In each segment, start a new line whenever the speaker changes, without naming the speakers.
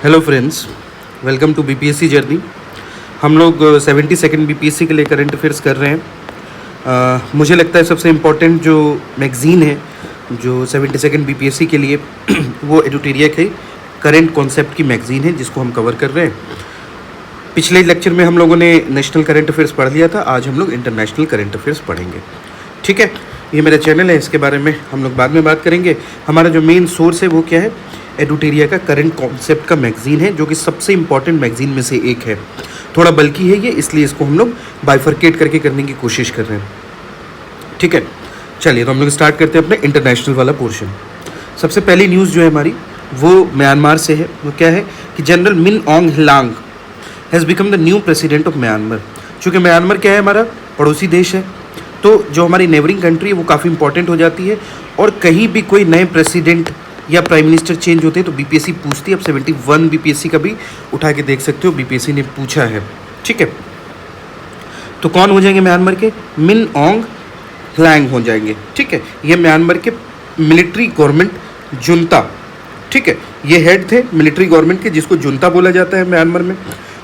Hello friends, welcome to BPSC journey. हम लोग 72nd BPSC के लिए करंट अफेयर्स कर रहे हैं। मुझे लगता है सबसे इम्पोर्टेंट जो मैगज़ीन है जो 72nd बीपीएससी के लिए वो एडुटेरिया के करंट कॉन्सेप्ट की मैगज़ीन है जिसको हम कवर कर रहे हैं। पिछले लेक्चर में हम लोगों ने नेशनल करंट अफेयर्स पढ़ लिया था, आज हम लोग इंटरनेशनल करंट अफेयर्स पढ़ेंगे। ठीक है, ये मेरा चैनल है, इसके बारे में हम लोग बाद में बात करेंगे। हमारा जो मेन सोर्स है वो क्या है? एडुटेरिया का करंट कॉन्सेप्ट का मैगज़ीन है जो कि सबसे इम्पॉर्टेंट मैगज़ीन में से एक है। थोड़ा बल्कि है ये, इसलिए इसको हम लोग बाइफरकेट करके करने की कोशिश कर रहे हैं। ठीक है, चलिए तो हम लोग स्टार्ट करते हैं अपने इंटरनेशनल वाला पोर्शन। सबसे पहली न्यूज़ जो है हमारी वो म्यांमार से है। वो क्या है कि general Min Aung Hlaing has become the new president of Myanmar. चूँकि म्यांमार क्या है, हमारा पड़ोसी देश है, तो जो हमारी नेबरिंग कंट्री है वो काफ़ी इंपॉर्टेंट हो जाती है। और कहीं भी कोई नए प्रेसिडेंट या प्राइम मिनिस्टर चेंज होते हैं तो बीपीएससी पूछती है। अब 71 बीपीएससी का भी उठा के देख सकते हो, बीपीएससी ने पूछा है। ठीक है, तो कौन हो जाएंगे म्यांमार के? मिन ऑन्ग ह्लांग हो जाएंगे। ठीक है, ये म्यांमार के मिलिट्री गवर्नमेंट जुंता, ठीक है, ये हेड थे मिलिट्री गवर्नमेंट के जिसको जुंता बोला जाता है म्यांमार में।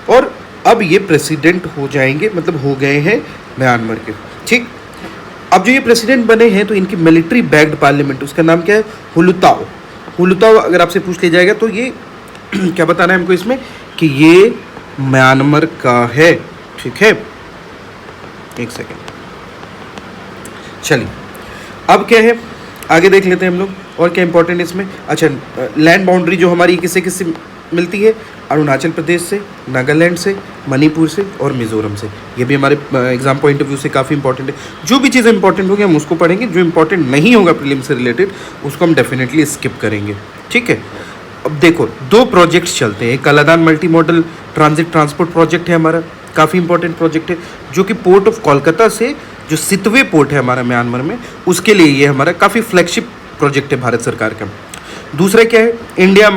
और अब ये प्रेसिडेंट हो जाएंगे, मतलब हो गए हैं म्यांमार के। ठीक, अब जो ये प्रेसिडेंट बने हैं तो इनकी मिलिट्री बैक्ड पार्लियामेंट, उसका नाम क्या है? हुलुताओ। हुलुताओ अगर आपसे पूछ लिया जाएगा तो ये क्या बताना है हमको इसमें कि ये म्यांमार का है। ठीक है, एक सेकेंड, चलिए अब क्या है आगे देख लेते हैं हम लोग और क्या इंपॉर्टेंट इसमें। अच्छा, लैंड बाउंड्री जो हमारी किससे किससे मिलती है? अरुणाचल प्रदेश से, नागालैंड से, मणिपुर से और मिज़ोरम से। ये भी हमारे एग्जाम पॉइंट ऑफ व्यू से काफ़ी इंपॉर्टेंट है। जो भी चीज़ें इंपॉर्टेंट होगी हम उसको पढ़ेंगे, जो इंपॉर्टेंट नहीं होगा प्रीलिम से रिलेटेड उसको हम डेफिनेटली स्किप करेंगे। ठीक है, अब देखो दो प्रोजेक्ट्स चलते हैं। Kaladan multi modal transit transport project है हमारा, काफ़ी इंपॉर्टेंट प्रोजेक्ट है, जो कि पोर्ट ऑफ कोलकाता से जो सितवे पोर्ट है हमारा म्यांमार में, उसके लिए ये हमारा काफ़ी फ्लैगशिप प्रोजेक्ट है भारत सरकार का। दूसरा क्या है? India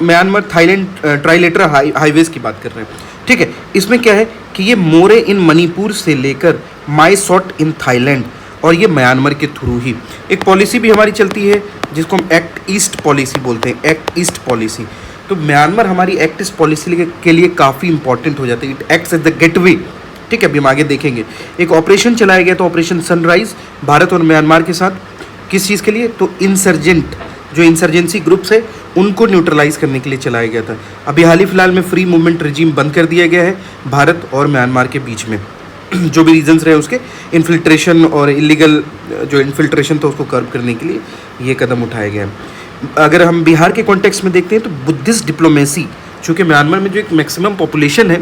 Myanmar Thailand trilateral highways की बात कर रहे हैं। ठीक है, इसमें क्या है कि ये मोरे इन मणिपुर से लेकर माई सॉट इन थाईलैंड, और ये म्यांमार के थ्रू ही। एक पॉलिसी भी हमारी चलती है जिसको हम एक्ट ईस्ट पॉलिसी बोलते हैं, एक्ट ईस्ट पॉलिसी। तो म्यांमार हमारी एक्ट ईस्ट पॉलिसी के लिए काफ़ी इंपॉर्टेंट हो जाती है। It acts as the gateway. ठीक है, अभी हम आगे देखेंगे। एक ऑपरेशन चलाया गया था, ऑपरेशन सनराइज, भारत और म्यांमार के साथ। किस चीज़ के लिए? तो इंसर्जेंट जो इंसर्जेंसी ग्रुप्स है उनको न्यूट्रलाइज करने के लिए चलाया गया था। अभी हाल ही फिलहाल में फ्री मूवमेंट रिजीम बंद कर दिया गया है भारत और म्यांमार के बीच में। जो भी रीजंस रहे उसके, इन्फिल्ट्रेशन और इलीगल जो इन्फिल्ट्रेशन था उसको कर्व करने के लिए ये कदम उठाया गया है। अगर हम बिहार के कॉन्टेक्स्ट में देखते हैं तो बुद्धिस्ट डिप्लोमेसी, चूँकि म्यांमार में जो एक मैक्सिमम पॉपुलेशन है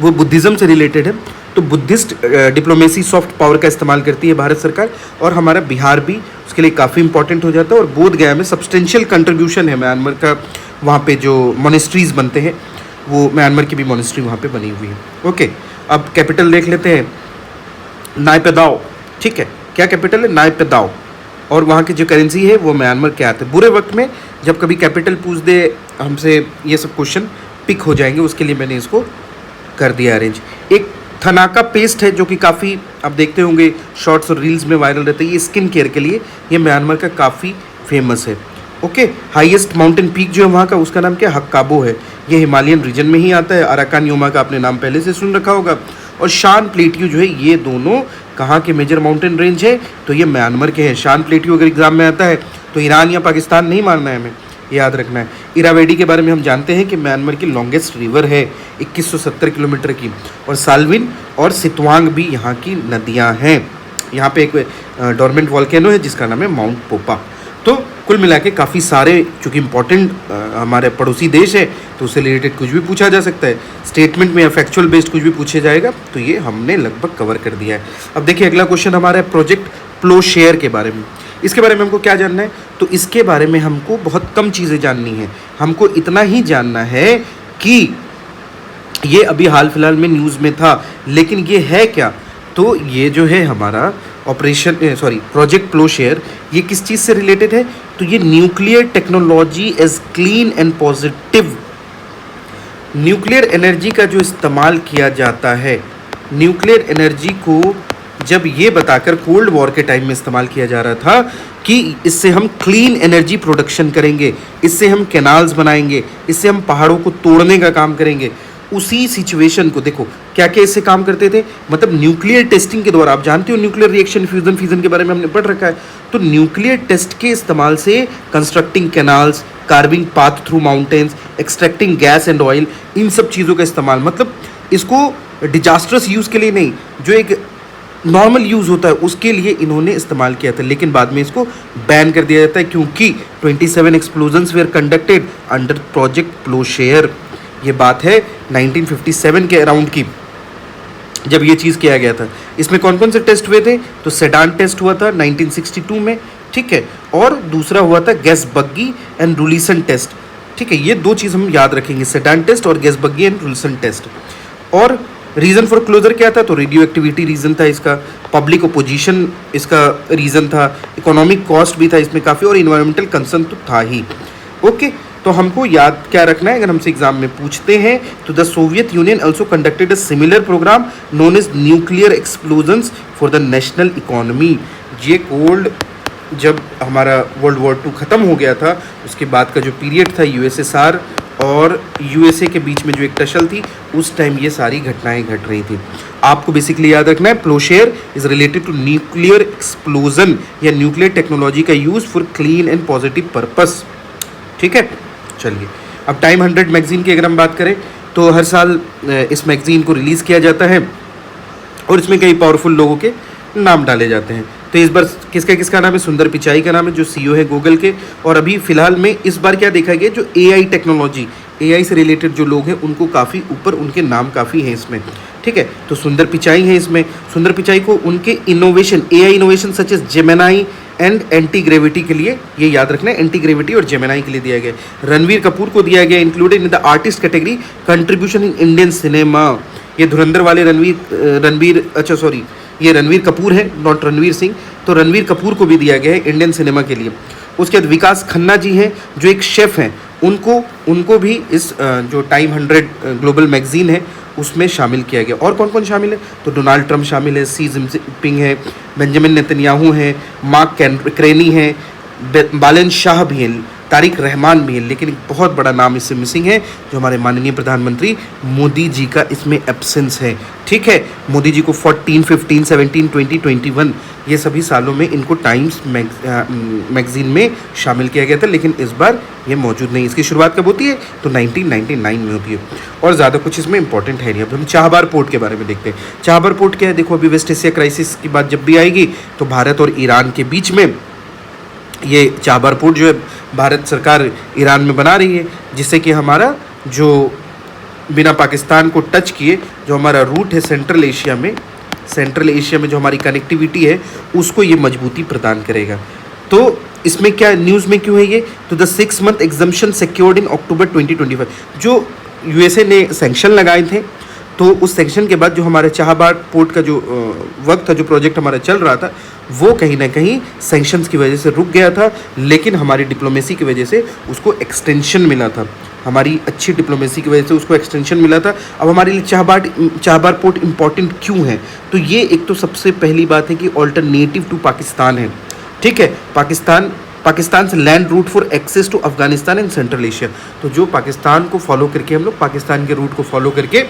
वो बुद्धिज़्म से रिलेटेड है, तो बुद्धिस्ट डिप्लोमेसी सॉफ्ट पावर का इस्तेमाल करती है भारत सरकार, और हमारा बिहार भी उसके लिए काफ़ी इंपॉर्टेंट हो जाता है। और बोध गया में सब्सटेंशियल कंट्रीब्यूशन है म्यांमार का, वहाँ पे जो मोनेस्ट्रीज़ बनते हैं वो म्यांमार की भी मोनेस्ट्री वहाँ पे बनी हुई है। ओके, अब कैपिटल देख लेते हैं, नायपीदाओ। ठीक है, क्या कैपिटल है? नायपीदाओ। और वहाँ की जो करेंसी है वो म्यांमार के आते हैं। बुरे वक्त में जब कभी कैपिटल पूछ दे हमसे, ये सब क्वेश्चन पिक हो जाएंगे, उसके लिए मैंने इसको कर दिया अरेंज। एक थनाका पेस्ट है जो कि काफ़ी आप देखते होंगे शॉर्ट्स और रील्स में वायरल रहता है, ये स्किन केयर के लिए, ये म्यांमार का काफ़ी फेमस है। ओके, हाईएस्ट माउंटेन पीक जो है वहाँ का, उसका नाम क्या? हक्काबो है। ये हिमालयन रीजन में ही आता है। अराकान योमा का आपने नाम पहले से सुन रखा होगा। और शान प्लेट्यू जो है, ये दोनों कहाँ के मेजर माउंटेन रेंज है? तो ये म्यांमार के हैं। शान प्लेट्यू अगर एग्जाम में आता है तो ईरान या पाकिस्तान नहीं मानना है हमें, याद रखना है। इरावेडी के बारे में हम जानते हैं कि म्यांमार की लॉन्गेस्ट रिवर है 2170 किलोमीटर की, और साल्विन और सितवांग भी यहाँ की नदियाँ हैं। यहाँ पे एक डोरमेंट वॉल्केनो है जिसका नाम है माउंट पोपा। तो कुल मिला के काफ़ी सारे, चूँकि इंपॉर्टेंट हमारे पड़ोसी देश है तो उससे रिलेटेड कुछ भी पूछा जा सकता है, स्टेटमेंट में या फैक्चुअल बेस्ड कुछ भी पूछा जाएगा, तो ये हमने लगभग कवर कर दिया है। अब देखिए अगला क्वेश्चन हमारा है प्रोजेक्ट प्लोशेयर के बारे में। इसके बारे में हमको क्या जानना है? तो इसके बारे में हमको बहुत कम चीज़ें जाननी है। हमको इतना ही जानना है कि ये अभी हाल फिलहाल में न्यूज़ में था, लेकिन ये है क्या? तो ये जो है हमारा प्रोजेक्ट प्लोशेयर, ये किस चीज़ से रिलेटेड है? तो ये nuclear technology as clean and positive, nuclear energy का जो इस्तेमाल किया जाता है, न्यूक्लियर एनर्जी को जब ये बताकर कोल्ड वॉर के टाइम में इस्तेमाल किया जा रहा था कि इससे हम क्लीन एनर्जी प्रोडक्शन करेंगे, इससे हम कैनाल्स बनाएंगे, इससे हम पहाड़ों को तोड़ने का काम करेंगे, उसी सिचुएशन को देखो क्या क्या इससे काम करते थे। मतलब न्यूक्लियर टेस्टिंग के द्वारा, आप जानते हो न्यूक्लियर रिएक्शन, फ्यूजन फिजन के बारे में हमने पढ़ रखा है, तो न्यूक्लियर टेस्ट के इस्तेमाल से constructing canals, carving path through mountains, extracting gas and oil, इन सब चीज़ों का इस्तेमाल, मतलब इसको डिजास्टर्स यूज़ के लिए नहीं, जो एक नॉर्मल यूज़ होता है उसके लिए इन्होंने इस्तेमाल किया था। लेकिन बाद में इसको बैन कर दिया जाता है क्योंकि 27 explosions were conducted under project ploughshare. ये बात है 1957 के अराउंड की, जब ये चीज़ किया गया था। इसमें कौन कौन से टेस्ट हुए थे? तो सेडान टेस्ट हुआ था 1962 में, ठीक है, और दूसरा हुआ था गैस बग्गी एंड रुलिसन टेस्ट, ठीक है। ये दो चीज़ हम याद रखेंगे, सेडान टेस्ट और गैस बग्गी एंड रुलिसन टेस्ट। और रीज़न फॉर क्लोजर क्या था? तो रेडियो एक्टिविटी रीज़न था इसका, पब्लिक ओपोजिशन इसका रीज़न था, इकोनॉमिक कॉस्ट भी था इसमें काफ़ी, और इन्वायरमेंटल कंसर्न तो था ही। ओके, तो हमको याद क्या रखना है अगर हमसे एग्जाम में पूछते हैं, तो the Soviet Union also conducted a similar programme known as nuclear explosions for the national economy. ये कोल्ड, जब हमारा वर्ल्ड वॉर 2 ख़त्म हो गया था, उसके बाद का जो पीरियड था यूएसएसआर और यूएसए के बीच में जो एक टशल थी, उस टाइम ये सारी घटनाएं घट रही थी। आपको बेसिकली याद रखना है, ploughshare is related to nuclear explosion या न्यूक्लियर टेक्नोलॉजी का use for clean and positive purpose, ठीक है। चलिए, अब टाइम 100 मैगजीन की अगर हम बात करें, तो हर साल इस मैगजीन को रिलीज़ किया जाता है और इसमें कई पावरफुल लोगों के नाम डाले जाते हैं। तो इस बार किसका नाम है? सुंदर पिचाई का नाम है, जो सीईओ है गूगल के। और अभी फ़िलहाल में इस बार क्या देखा गया, जो एआई टेक्नोलॉजी, एआई से रिलेटेड जो लोग हैं उनको काफ़ी ऊपर, उनके नाम काफ़ी हैं इसमें, ठीक है। तो सुंदर पिचाई है इसमें। सुंदर पिचाई को उनके innovation, AI innovation such as Gemini and Antigravity के लिए, ये याद रखना है, एंटी ग्रेविटी और जेमिनाई के लिए दिया गया। रणवीर कपूर को दिया गया included in the artist category contribution in Indian cinema. ये धुरंधर वाले ये रणवीर कपूर है, नॉट रणवीर सिंह, तो रणवीर कपूर को भी दिया गया है इंडियन सिनेमा के लिए। उसके बाद विकास खन्ना जी हैं, जो एक शेफ़ हैं, उनको भी इस जो टाइम 100 ग्लोबल मैगजीन है उसमें शामिल किया गया। और कौन कौन शामिल है? तो डोनाल्ड ट्रंप शामिल है, सी जिनपिंग है, बेंजामिन नेतन्याहू हैं, मार्क क्रेनी है, बालन शाह भी हैं, तारिक रहमान भी हैं। लेकिन एक बहुत बड़ा नाम इससे मिसिंग है, जो हमारे माननीय प्रधानमंत्री मोदी जी का इसमें एब्सेंस है, ठीक है। मोदी जी को 14, 15, 17, 20, 21 ये सभी सालों में इनको टाइम्स मैगजीन में शामिल किया गया था, लेकिन इस बार ये मौजूद नहीं। इसकी शुरुआत कब होती है? तो 1999 में होती है, और ज़्यादा कुछ इसमें इंपॉर्टेंट है नहीं। अब हम चाहबार पोर्ट के बारे में देखते हैं। चाहबार पोर्ट क्या है? देखो, अभी वेस्ट एशिया क्राइसिस की बात जब भी आएगी, तो भारत और ईरान के बीच में ये चाहबार पोर्ट जो है भारत सरकार ईरान में बना रही है, जिससे कि हमारा जो बिना पाकिस्तान को टच किए जो हमारा रूट है सेंट्रल एशिया में जो हमारी कनेक्टिविटी है, उसको ये मजबूती प्रदान करेगा। तो इसमें क्या न्यूज़ में क्यों है ये? तो the 6 month exemption secured in October 2025, जो यूएसए ने सैंक्शन लगाए थे, तो उस सेक्शन के बाद जो हमारे चाहबार पोर्ट का जो वक्त था, जो प्रोजेक्ट हमारा चल रहा था, वो कहीं ना कहीं सैंक्शंस की वजह से रुक गया था, लेकिन हमारी डिप्लोमेसी की वजह से उसको एक्सटेंशन मिला था। हमारी अच्छी डिप्लोमेसी की वजह से उसको एक्सटेंशन मिला था। अब हमारे लिए चाहबार पोर्ट इम्पॉर्टेंट क्यों है? तो ये एक तो सबसे पहली बात है कि ऑल्टरनेटिव टू पाकिस्तान है, ठीक है। पाकिस्तान से land route for access to Afghanistan and Central Asia. तो जो पाकिस्तान को फॉलो करके हम लोग, पाकिस्तान के रूट को फॉलो करके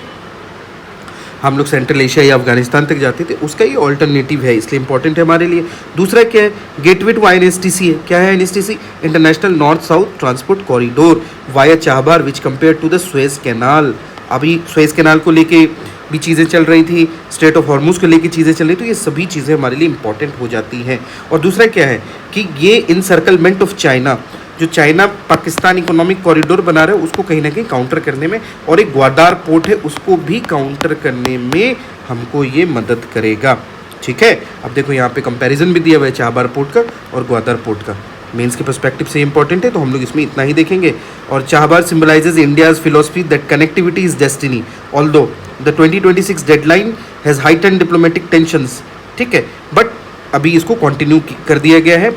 हम लोग सेंट्रल एशिया या अफगानिस्तान तक जाते थे, उसका ये ऑल्टरनेटिव है, इसलिए इंपॉर्टेंट है हमारे लिए। दूसरा क्या है? गेटवे टू INSTC है। क्या है INSTC? International north south transport corridor via Chabahar which compare to the Suez canal. अभी सुएज कैनाल को लेके भी चीज़ें चल रही थी, स्ट्रेट ऑफ हॉर्मुज को लेके चीज़ें चल रही, तो ये सभी चीज़ें हमारे लिए इंपॉर्टेंट हो जाती हैं। और दूसरा क्या है कि ये इनसर्कलमेंट ऑफ चाइना, जो चाइना पाकिस्तान इकोनॉमिक कॉरिडोर बना रहा है, उसको कहीं ना कहीं काउंटर करने में, और एक ग्वादार पोर्ट है, उसको भी काउंटर करने में हमको ये मदद करेगा, ठीक है। अब देखो यहाँ पे कंपैरिजन भी दिया हुआ है चाहबार पोर्ट का और ग्वादार पोर्ट का। मेंस के पर्सपेक्टिव से इंपॉर्टेंट है, तो हम लोग इसमें इतना ही देखेंगे। और Chabahar symbolises India's philosophy that connectivity is destiny although the 2026 deadline has heightened diplomatic tensions, ठीक है, बट अभी इसको कंटिन्यू कर दिया गया है।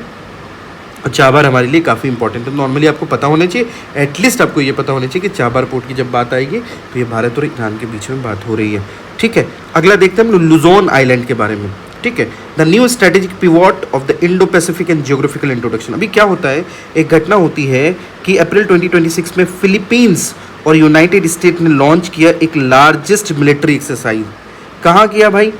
चाहबार हमारे लिए काफ़ी इंपॉर्टेंट है। नॉर्मली आपको पता होना चाहिए, एटलीस्ट आपको ये पता होना चाहिए कि चाहबार पोर्ट की जब बात आएगी तो ये भारत और ईरान के बीच में बात हो रही है, ठीक है। अगला देखते हैं हम लुजोन आइलैंड के बारे में। ठीक है। The new strategic pivot of the Indo Pacific and geographical introduction. अभी क्या होता है, एक घटना होती है कि अप्रैल 2026 में फिलीपींस और यूनाइटेड स्टेट ने लॉन्च किया एक लार्जेस्ट मिलिट्री एक्सरसाइज। कहाँ किया भाई,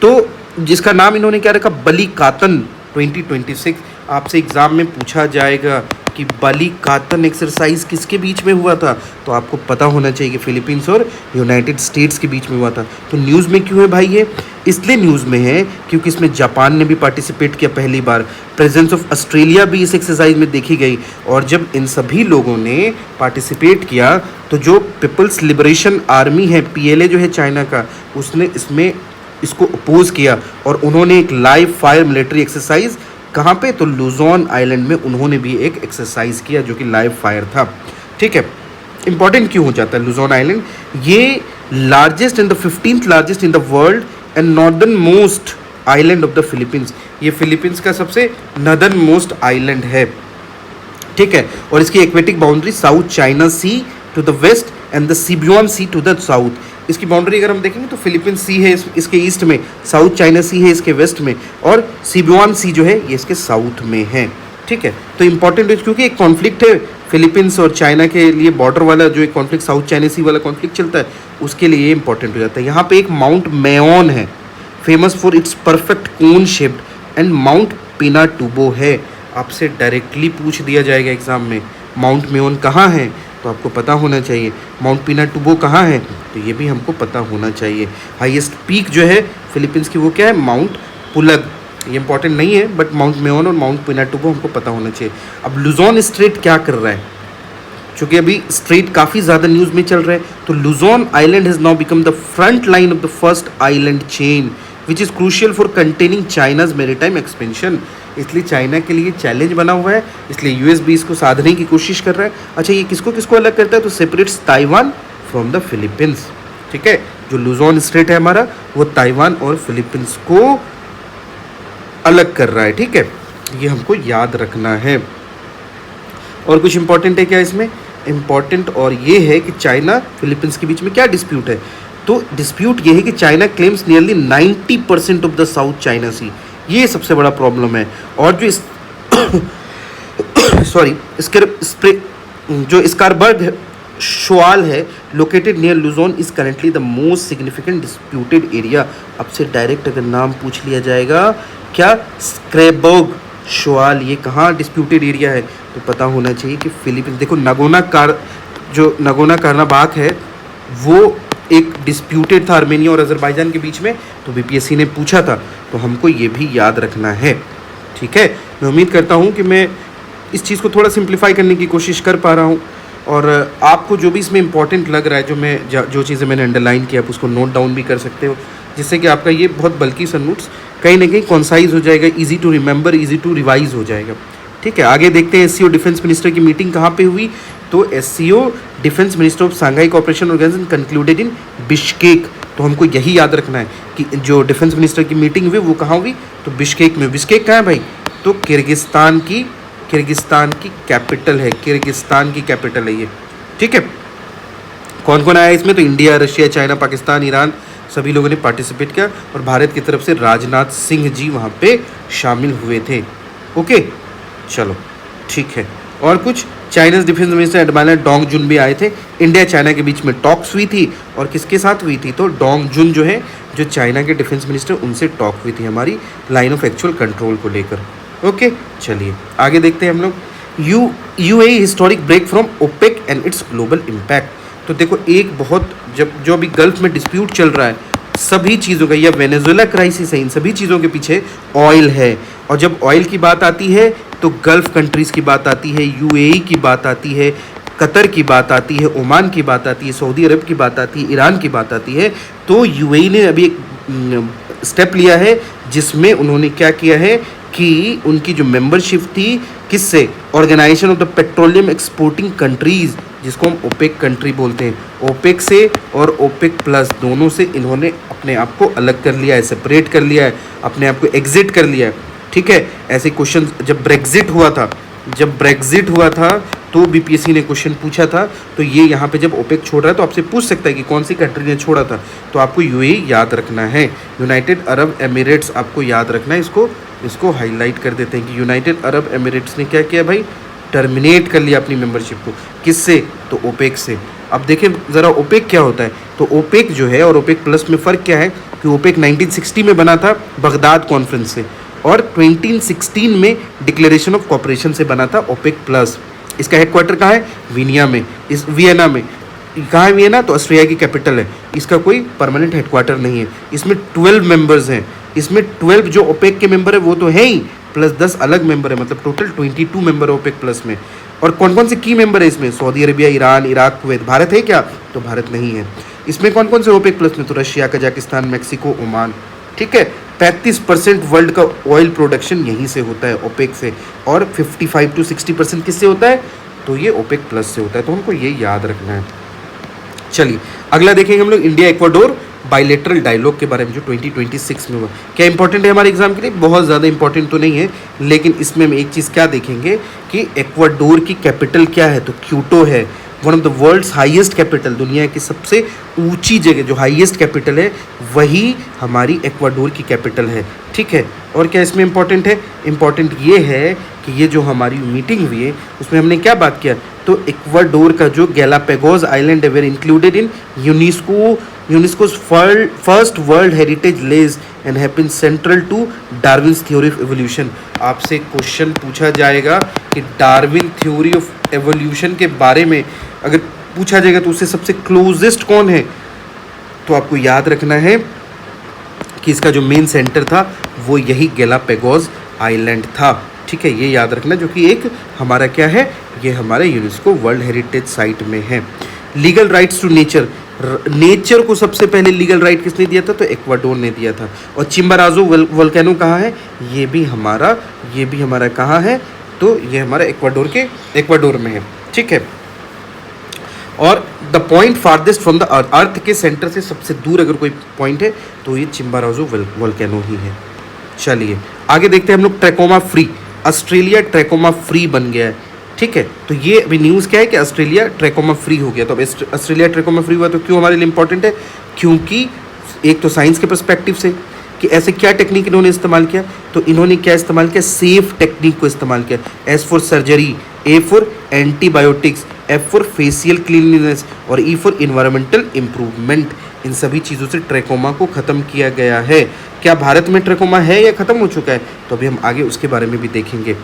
तो जिसका नाम इन्होंने क्या रखा, बलिकातन 2026। आपसे एग्जाम में पूछा जाएगा कि बलिकातन एक्सरसाइज किसके बीच में हुआ था, तो आपको पता होना चाहिए कि फिलीपींस और यूनाइटेड स्टेट्स के बीच में हुआ था। तो न्यूज़ में क्यों है भाई ये, इसलिए न्यूज़ में है क्योंकि इसमें जापान ने भी पार्टिसिपेट किया पहली बार। प्रेजेंस ऑफ ऑस्ट्रेलिया भी इस एक्सरसाइज में देखी गई, और जब इन सभी लोगों ने पार्टिसिपेट किया तो जो पीपल्स लिबरेशन आर्मी है, PLA जो है चाइना का, उसने इसको अपोज किया और उन्होंने एक लाइव फायर मिलिट्री एक्सरसाइज कहाँ पे, तो लुजोन आइलैंड में उन्होंने भी एक एक्सरसाइज किया जो कि लाइव फायर था। ठीक है, इंपॉर्टेंट क्यों हो जाता है लुजोन आइलैंड, ये largest in the 15th largest in the world and northern most island of the Philippines. ये फिलीपींस का सबसे नॉर्दर्न मोस्ट आइलैंड है। ठीक है, और इसकी aquatic boundary south China sea to the west and the Sibuyan sea to the south. इसकी boundary अगर हम देखेंगे तो फिलीपींस सी है इसके ईस्ट में, साउथ चाइना सी है इसके वेस्ट में, और सिबियोन सी जो है ये इसके साउथ में है। ठीक है, तो इंपॉर्टेंट है क्योंकि एक कॉन्फ्लिक्ट है फिलीपींस और चाइना के लिए बॉर्डर वाला, जो एक कॉन्फ्लिक्ट साउथ चाइना सी वाला कॉन्फ्लिक्ट चलता है, उसके लिए ये इंपॉर्टेंट हो जाता है। यहाँ पे एक माउंट मेओन है, famous for its perfect cone shaped, and mount Pinatubo है। आपसे डायरेक्टली पूछ दिया जाएगा एग्जाम में, माउंट मेओन कहाँ है, तो आपको पता होना चाहिए। माउंट पिनाटुबो कहाँ है, तो ये भी हमको पता होना चाहिए। हाईएस्ट पीक जो है फिलीपींस की वो क्या है, माउंट पुलग। ये इंपॉर्टेंट नहीं है, बट माउंट मेओन और माउंट पिनाटुबो हमको पता होना चाहिए। अब लुजोन स्ट्रेट क्या कर रहा है, चूँकि अभी स्ट्रेट काफ़ी ज़्यादा न्यूज़ में चल रहा है, तो Luzon island has now become the front line of the first island chain which is crucial for containing China's maritime expansion. इसलिए चाइना के लिए चैलेंज बना हुआ है, इसलिए यूएस भी इसको साधने की कोशिश कर रहा है। अच्छा, ये किसको किसको अलग करता है, तो separates Taiwan from the Philippines. ठीक है, जो लुजोन स्ट्रेट है हमारा, वो ताइवान और फिलीपींस को अलग कर रहा है। ठीक है, ये हमको याद रखना है। और कुछ इंपॉर्टेंट है क्या इसमें, इंपॉर्टेंट और ये है कि चाइना फिलीपींस के बीच में क्या डिस्प्यूट है, तो डिस्प्यूट ये है कि China claims nearly 90% of the south China sea. ये सबसे बड़ा प्रॉब्लम है। और जो जो स्कारबर्ग शोआल है located near Luzon is currently the most significant disputed area. अब से डायरेक्ट अगर नाम पूछ लिया जाएगा, क्या स्क्रैबर्ग शोआल, ये कहाँ डिस्प्यूटेड एरिया है, तो पता होना चाहिए कि फिलीपींस। देखो जो नगोना कार्नाबाख है वो एक डिस्प्यूटेड था आर्मेनिया और अजरबैजान के बीच में, तो बीपीएससी ने पूछा था, तो हमको ये भी याद रखना है। ठीक है, मैं उम्मीद करता हूँ कि मैं इस चीज़ को थोड़ा सिंप्लीफाई करने की कोशिश कर पा रहा हूँ, और आपको जो भी इसमें इंपॉर्टेंट लग रहा है, जो चीज़ें मैंने अंडरलाइन किया, आप उसको नोट डाउन भी कर सकते हो, जिससे कि आपका ये बहुत बल्कि सा नोट्स कहीं ना कहीं कॉन्साइज हो जाएगा, easy to remember, easy to revise हो जाएगा। ठीक है, आगे देखते हैं एससीओ डिफेंस मिनिस्टर की मीटिंग कहाँ पे हुई, तो SCO defence minister of Shanghai Cooperation Organisation concluded in Bishkek. तो हमको यही याद रखना है कि जो डिफेंस मिनिस्टर की मीटिंग हुई वो कहाँ हुई, तो बिश्केक में। बिश्केक कहाँ है भाई, तो किर्गिस्तान की कैपिटल है, किर्गिस्तान की कैपिटल है ये। ठीक है, कौन कौन आया इसमें, तो India, Russia, China, Pakistan, Iran, सभी लोगों ने पार्टिसिपेट किया, और भारत की तरफ से राजनाथ सिंह जी वहाँ पे शामिल हुए थे। ओके, चलो ठीक है। और कुछ Chinese defence minister admiral Dong Jun भी आए थे। इंडिया चाइना के बीच में टॉक्स हुई थी, और किसके साथ हुई थी, तो डोंग जुन जो है, जो चाइना के डिफेंस मिनिस्टर, उनसे टॉक हुई थी हमारी लाइन ऑफ एक्चुअल कंट्रोल को लेकर। ओके, चलिए आगे देखते हैं हम लोग। UAE historic break from OPEC and its global impact. तो देखो, एक बहुत जो अभी गल्फ में डिस्प्यूट चल रहा है, सभी चीज़ों का, या वेनेजुएला क्राइसिस है, इन सभी चीज़ों के पीछे ऑयल है। और जब ऑयल की बात आती है तो गल्फ कंट्रीज़ की बात आती है, यूएई की बात आती है, कतर की बात आती है, ओमान की बात आती है, सऊदी अरब की बात आती है, ईरान की बात आती है। तो यूएई ने अभी एक स्टेप लिया है जिसमें उन्होंने क्या किया है कि उनकी जो मेंबरशिप थी किससे, Organization of the Petroleum Exporting Countries, जिसको हम ओपेक कंट्री बोलते हैं, ओपेक से और ओपेक प्लस दोनों से इन्होंने अपने आप को अलग कर लिया है, सेपरेट कर लिया है, अपने आप को एग्जिट कर लिया है। ठीक है, ऐसे क्वेश्चन जब ब्रेग्जिट हुआ था, जब ब्रेग्जिट हुआ था तो बीपीएससी ने क्वेश्चन पूछा था, तो ये यहाँ पे जब ओपेक छोड़ रहा है तो आपसे पूछ सकता है कि कौन सी कंट्री ने छोड़ा था, तो आपको यूएई याद रखना है, यूनाइटेड अरब एमिरेट्स आपको याद रखना है। इसको हाईलाइट कर देते हैं कि यूनाइटेड अरब एमिरेट्स ने क्या किया भाई, टर्मिनेट कर लिया अपनी मेंबरशिप को। किससे, तो ओपेक से। अब देखें ज़रा ओपेक क्या होता है, तो ओपेक जो है और ओपेक प्लस में फ़र्क क्या है कि ओपेक 1960 में बना था बगदाद कॉन्फ्रेंस से, और 2016 में डिक्लेरेशन ऑफ कॉपरेशन से बना था ओपेक प्लस। इसका हेडक्वार्टर कहाँ है, वियना में, इस वियना में। कहाँ है वियना, तो ऑस्ट्रिया की कैपिटल है। इसका कोई परमानेंट हेडक्वार्टर नहीं है। इसमें 12 मेंबर्स हैं, इसमें 12 जो ओपेक के मेंबर है वो तो है ही, प्लस 10 अलग मेंबर है, मतलब टोटल 22 मेंबर है ओपेक प्लस में। और कौन कौन से की मेंबर है इसमें, Saudi Arabia, Iran, Iraq, Kuwait. Bharat है क्या, तो भारत नहीं है। इसमें कौन कौन से ओपेक प्लस में, तो रशिया, कजाकिस्तान, मैक्सिको, ओमान। ठीक है, 35% वर्ल्ड का ऑयल प्रोडक्शन यहीं से होता है ओपेक से, और 55 to 60% किससे होता है, तो ये ओपेक प्लस से होता है। तो हमको ये याद रखना है। चलिए अगला देखेंगे हम लोग, इंडिया इक्वाडोर बायलैटरल डायलॉग के बारे में जो 2026 में हुआ। क्या इंपॉर्टेंट है हमारे एग्जाम के लिए, बहुत ज़्यादा इंपॉर्टेंट तो नहीं है, लेकिन इसमें हम एक चीज़ क्या देखेंगे कि इक्वाडोर की कैपिटल क्या है, तो क्यूटो है। One of the world's highest capital, दुनिया की सबसे ऊंची जगह जो हाईएस्ट कैपिटल है वही हमारी इक्वाडोर की कैपिटल है। ठीक है, और क्या इसमें इंपॉर्टेंट है, इंपॉर्टेंट ये है कि ये जो हमारी मीटिंग हुई है उसमें हमने क्या बात किया, तो इक्वाडोर का जो गैलापागोस आइलैंड है were included in UNESCO's first world heritage list and have been central to Darwin's theory of evolution. आपसे क्वेश्चन पूछा जाएगा कि डार्विन थ्योरी ऑफ एवोल्यूशन के बारे में अगर पूछा जाएगा तो उससे सबसे क्लोजेस्ट कौन है, तो आपको याद रखना है कि इसका जो मेन सेंटर था वो यही गैलापागोस आइलैंड था। ठीक है, ये याद रखना, जो कि एक हमारा क्या है, ये हमारे यूनेस्को वर्ल्ड हेरिटेज साइट में है। Legal rights to nature, nature को सबसे पहले लीगल राइट किसने दिया था, तो इक्वाडोर ने दिया था। और चिम्बाराजो वोल्केनो कहाँ है, ये भी हमारा कहाँ है, तो ये हमारा इक्वाडोर में है। ठीक है, और the point farthest from the earth के सेंटर से सबसे दूर अगर कोई पॉइंट है तो ये चिम्बाराजो वोल्केनो ही है। चलिए आगे देखते हैं हम लोग, trachoma free, Australia trachoma free बन गया है। ठीक है, तो ये अभी न्यूज़ क्या है कि ऑस्ट्रेलिया ट्रैकोमा फ्री हो गया। तो अब ऑस्ट्रेलिया ट्रैकोमा फ्री हुआ तो क्यों हमारे लिए इंपॉर्टेंट है, क्योंकि एक तो साइंस के पर्सपेक्टिव से कि ऐसे क्या टेक्निक इन्होंने इस्तेमाल किया, तो इन्होंने क्या इस्तेमाल किया, सेफ टेक्निक को इस्तेमाल किया। S for surgery, A for antibiotics, F for facial cleanliness और ई फॉर इन्वायरमेंटल इम्प्रूवमेंट। इन सभी चीज़ों से ट्रैकोमा को ख़त्म किया गया है। क्या भारत में ट्रैकोमा है या ख़त्म हो चुका है, तो अभी हम आगे उसके बारे में भी देखेंगे।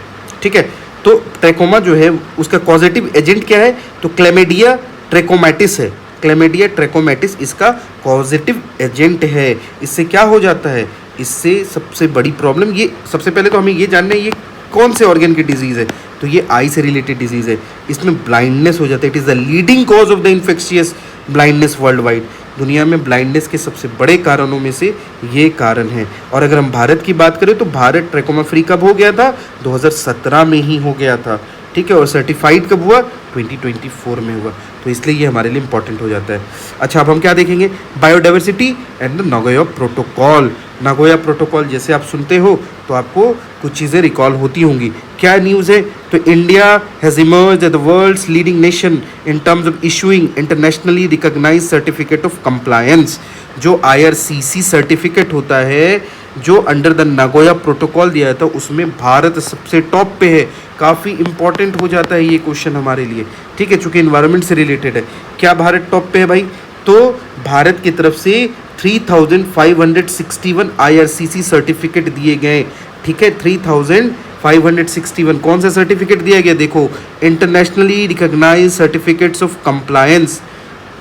ठीक है, तो ट्रैकोमा जो है उसका कॉजेटिव एजेंट क्या है, तो क्लेमेडिया ट्रैकोमैटिस है। क्लेमेडिया ट्रैकोमैटिस इसका कॉजेटिव एजेंट है। इससे क्या हो जाता है, इससे सबसे बड़ी प्रॉब्लम, ये सबसे पहले तो हमें ये जानना है ये कौन से ऑर्गन की डिजीज़ है, तो ये आई से रिलेटेड डिजीज़ है। इसमें ब्लाइंडनेस हो जाता है। It is the leading cause of the infectious blindness world wide. दुनिया में ब्लाइंडनेस के सबसे बड़े कारणों में से ये कारण है। और अगर हम भारत की बात करें तो भारत ट्रैकोमा फ्री कब हो गया था, 2017 में ही हो गया था। ठीक है, और सर्टिफाइड कब हुआ, 2024 में हुआ। तो इसलिए ये हमारे लिए इंपॉर्टेंट हो जाता है। अच्छा, अब हम क्या देखेंगे, biodiversity and the Nagoya protocol. Nagoya protocol जैसे आप सुनते हो तो आपको कुछ चीज़ें रिकॉल होती होंगी। क्या न्यूज़ है, तो India has emerged as the world's leading nation in terms of issuing internationally recognised certificate of compliance. जो IRCC सर्टिफिकेट होता है जो अंडर द नागोया प्रोटोकॉल दिया था, उसमें भारत सबसे टॉप पे है। काफ़ी इंपॉर्टेंट हो जाता है ये क्वेश्चन हमारे लिए। ठीक है, चूँकि इन्वायरमेंट से रिलेटेड है। क्या भारत टॉप पे है भाई, तो भारत की तरफ से 3561 IRCC सर्टिफिकेट दिए गए। ठीक है, 3561 कौन सा सर्टिफिकेट दिया गया, देखो, internationally recognised certificates of compliance.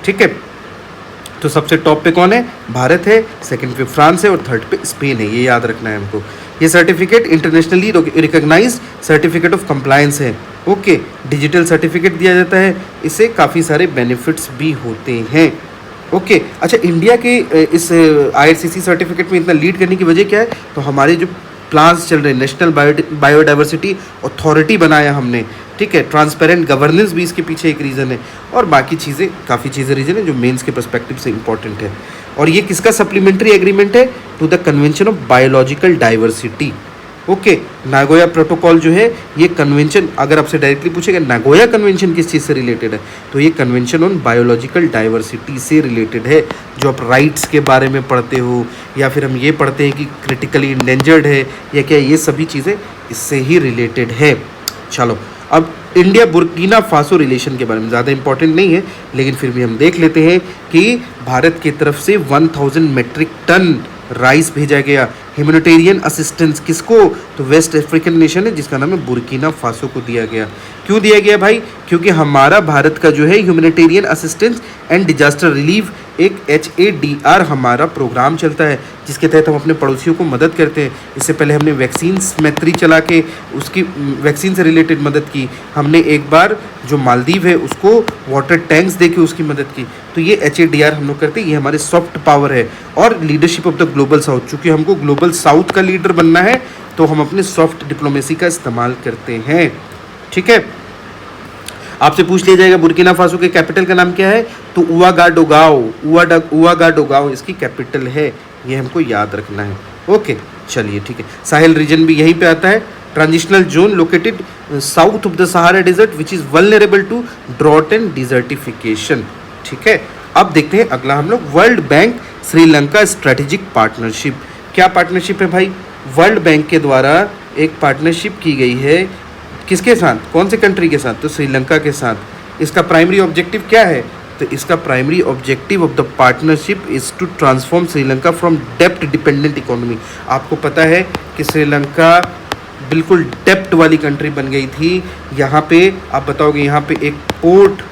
ठीक है, तो सबसे टॉप पे कौन है, भारत है, सेकंड पे फ्रांस है और थर्ड पे स्पेन है। ये याद रखना है हमको। ये certificate internationally recognised certificate of compliance है। ओके, डिजिटल सर्टिफिकेट दिया जाता है, इससे काफ़ी सारे बेनिफिट्स भी होते हैं। ओके, अच्छा, इंडिया के इस IRCC सर्टिफिकेट में इतना लीड करने की वजह क्या है, तो हमारे जो प्लान्स चल रहे हैं, नेशनल बायोडाइवर्सिटी अथॉरिटी बनाया हमने। ठीक है, ट्रांसपेरेंट गवर्नेंस भी इसके पीछे एक रीज़न है, और बाकी चीज़ें, काफ़ी चीज़ें रीज़न है जो मेंस के पर्सपेक्टिव से इंपॉर्टेंट है। और ये किसका सप्लीमेंट्री एग्रीमेंट है, to the Convention of Biological Diversity. Okay, Nagoya protocol जो है ये कन्वेंशन, अगर आपसे डायरेक्टली पूछेगा नागोया कन्वेंशन किस चीज़ से रिलेटेड है, तो ये कन्वेंशन ऑन बायोलॉजिकल डाइवर्सिटी से रिलेटेड है। जो आप राइट्स के बारे में पढ़ते हो या फिर हम ये पढ़ते हैं कि क्रिटिकली इंडेंजर्ड है या क्या, ये सभी चीज़ें इससे ही रिलेटेड है। चलो अब इंडिया बुर्किना फासो रिलेशन के बारे में ज़्यादा इंपॉर्टेंट नहीं है, लेकिन फिर भी हम देख लेते हैं कि भारत की तरफ से 1000 मेट्रिक टन राइस भेजा गया। ह्यूमैनिटेरियन असिस्टेंस किसको, तो वेस्ट अफ्रीकन नेशन है जिसका नाम है बुर्किना फासो को दिया गया। क्यों दिया गया भाई, क्योंकि हमारा भारत का जो है humanitarian assistance and disaster relief एक HADR हमारा प्रोग्राम चलता है, जिसके तहत हम अपने पड़ोसियों को मदद करते हैं। इससे पहले हमने वैक्सीन मैत्री चला के उसकी वैक्सीन से रिलेटेड मदद की। हमने एक बार जो मालदीव है उसको वाटर टैंक्स दे के उसकी मदद की। तो ये HADR हम लोग करते हैं, ये हमारे सॉफ्ट पावर है। और leadership of the global south, चूँकि हमको ग्लोबल साउथ का लीडर बनना है तो हम अपने सॉफ्ट डिप्लोमेसी का इस्तेमाल करते हैं। ठीक है, आपसे पूछ लिया जाएगा बुर्किना फासो के कैपिटल का नाम क्या है, तो उआगाडोगाओ इसकी कैपिटल है, ये हमको याद रखना है। ओके चलिए ठीक है, साहेल रीजन भी यहीं पे आता है। Transitional zone located south of the Sahara desert which is vulnerable to drought and desertification. ठीक है, अब देखते हैं अगला हम लोग World Bank Sri Lanka strategic partnership. क्या पार्टनरशिप है भाई, वर्ल्ड बैंक के द्वारा एक पार्टनरशिप की गई है, किसके साथ, कौन से कंट्री के साथ, तो श्रीलंका के साथ। इसका प्राइमरी ऑब्जेक्टिव क्या है, तो इसका primary objective of the partnership is to transform Sri Lanka from डेप्ट डिपेंडेंट इकोनॉमी। आपको पता है कि श्रीलंका बिल्कुल डेप्ट वाली कंट्री बन गई थी। यहाँ पे आप बताओगे, यहाँ पे एक पोर्ट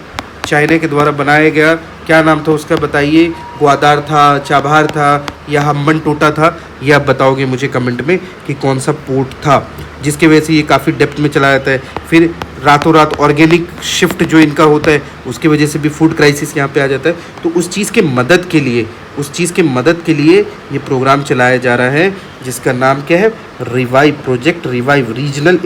चाइना के द्वारा बनाया गया, क्या नाम था उसका बताइए, ग्वादार था, चाबार था या हम्बन टोटा था, ये आप बताओगे मुझे कमेंट में कि कौन सा पोर्ट था, जिसके वजह से ये काफ़ी डेप्थ में चला जाता है। फिर रातों रात ऑर्गेनिक शिफ्ट जो इनका होता है उसकी वजह से भी फूड क्राइसिस यहाँ पे आ जाता है। तो उस चीज़ के मदद के लिए ये प्रोग्राम चलाया जा रहा है, जिसका नाम क्या है, revive, project revive, regional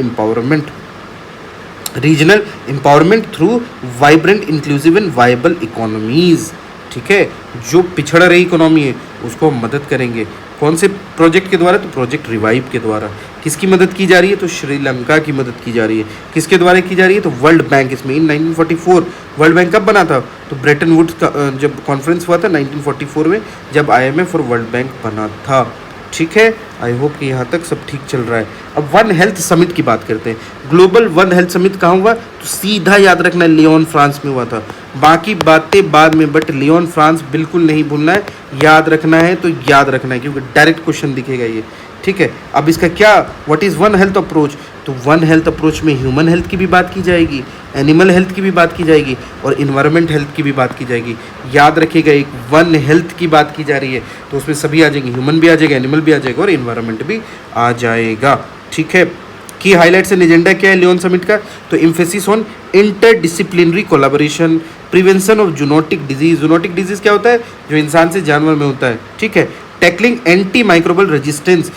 empowerment through vibrant inclusive and viable economies. ठीक है, जो पिछड़ रही इकोनॉमी है उसको हम मदद करेंगे। कौन से प्रोजेक्ट के द्वारा, तो प्रोजेक्ट रिवाइव के द्वारा। किसकी मदद की जा रही है, तो श्रीलंका की मदद की जा रही है। किसके द्वारा की जा रही है, तो वर्ल्ड बैंक। इसमें इन 1944 वर्ल्ड बैंक कब बना था, तो ब्रेटन वुड्स का जब कॉन्फ्रेंस हुआ था 1944 में, जब IMF और वर्ल्ड बैंक बना था। ठीक है, आई होप कि यहाँ तक सब ठीक चल रहा है। अब वन हेल्थ समिट की बात करते हैं। ग्लोबल वन हेल्थ समिट कहाँ हुआ, तो सीधा याद रखना है लियोन फ्रांस में हुआ था। बाकी बातें बाद में, बट लियोन फ्रांस बिल्कुल नहीं भूलना है, याद रखना है तो याद रखना है, क्योंकि डायरेक्ट क्वेश्चन दिखेगा ये। ठीक है, अब इसका क्या, what is one health approach, तो वन हेल्थ अप्रोच में ह्यूमन हेल्थ की भी बात की जाएगी, एनिमल हेल्थ की भी बात की जाएगी और इन्वायरमेंट हेल्थ की भी बात की जाएगी। याद रखिएगा, एक वन हेल्थ की बात की जा रही है तो उसमें सभी आ जाएंगे, ह्यूमन भी आ जाएगा, एनिमल भी आ जाएगा और इन्वायरमेंट भी आ जाएगा। ठीक है, की हाईलाइट्स एंड एजेंडा क्या है लियोन समिट का, तो emphasis on interdisciplinary collaboration, prevention of zoonotic disease. Zoonotic disease क्या होता है, जो इंसान से जानवर में होता है। ठीक है, टैकलिंग एंटी माइक्रोबल रेजिस्टेंस,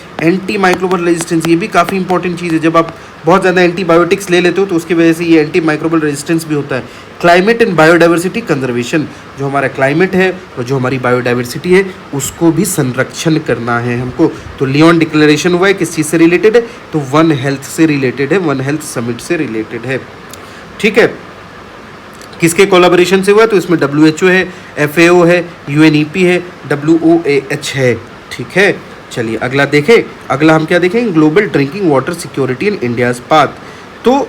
ये भी काफ़ी इंपॉर्टेंट चीज़ है। जब आप बहुत ज़्यादा एंटीबायोटिक्स ले लेते हो तो उसकी वजह से ये एंटी माइक्रोबल रेजिस्टेंस भी होता है। क्लाइमेट एंड बायोडाइवर्सिटी कंजर्वेशन, जो हमारा क्लाइमेट है और जो हमारी बायोडाइवर्सिटी है उसको भी संरक्षण करना है हमको। तो लियोन डिक्लेरेशन हुआ है, किस चीज़ से रिलेटेड है, तो वन हेल्थ से रिलेटेड है, वन हेल्थ समिट से रिलेटेड है। ठीक है, किसके कोलैबोरेशन से हुआ, तो इसमें WHO है, FAO है, UNEP है, WOAH है। ठीक है, चलिए अगला देखें। अगला हम क्या देखेंगे, global drinking water security in India's path. तो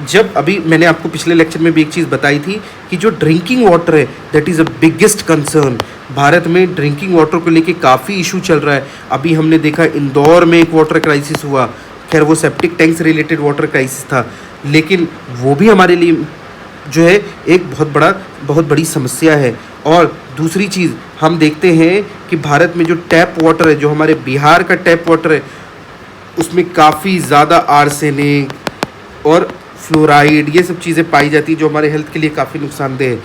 जब अभी मैंने आपको पिछले लेक्चर में भी एक चीज़ बताई थी कि जो ड्रिंकिंग वाटर है that is a biggest concern. Bharat में ड्रिंकिंग वाटर को लेके काफ़ी इशू चल रहा है। अभी हमने देखा इंदौर में एक वाटर क्राइसिस हुआ, खैर वो सेप्टिक टैंक से रिलेटेड वाटर क्राइसिस था, लेकिन वो भी हमारे लिए जो है एक बहुत बड़ी समस्या है। और दूसरी चीज़ हम देखते हैं कि भारत में जो टैप वाटर है, जो हमारे बिहार का टैप वाटर है, उसमें काफ़ी ज़्यादा आर्सेनिक और फ्लोराइड ये सब चीज़ें पाई जाती है जो हमारे हेल्थ के लिए काफ़ी नुकसानदेह है।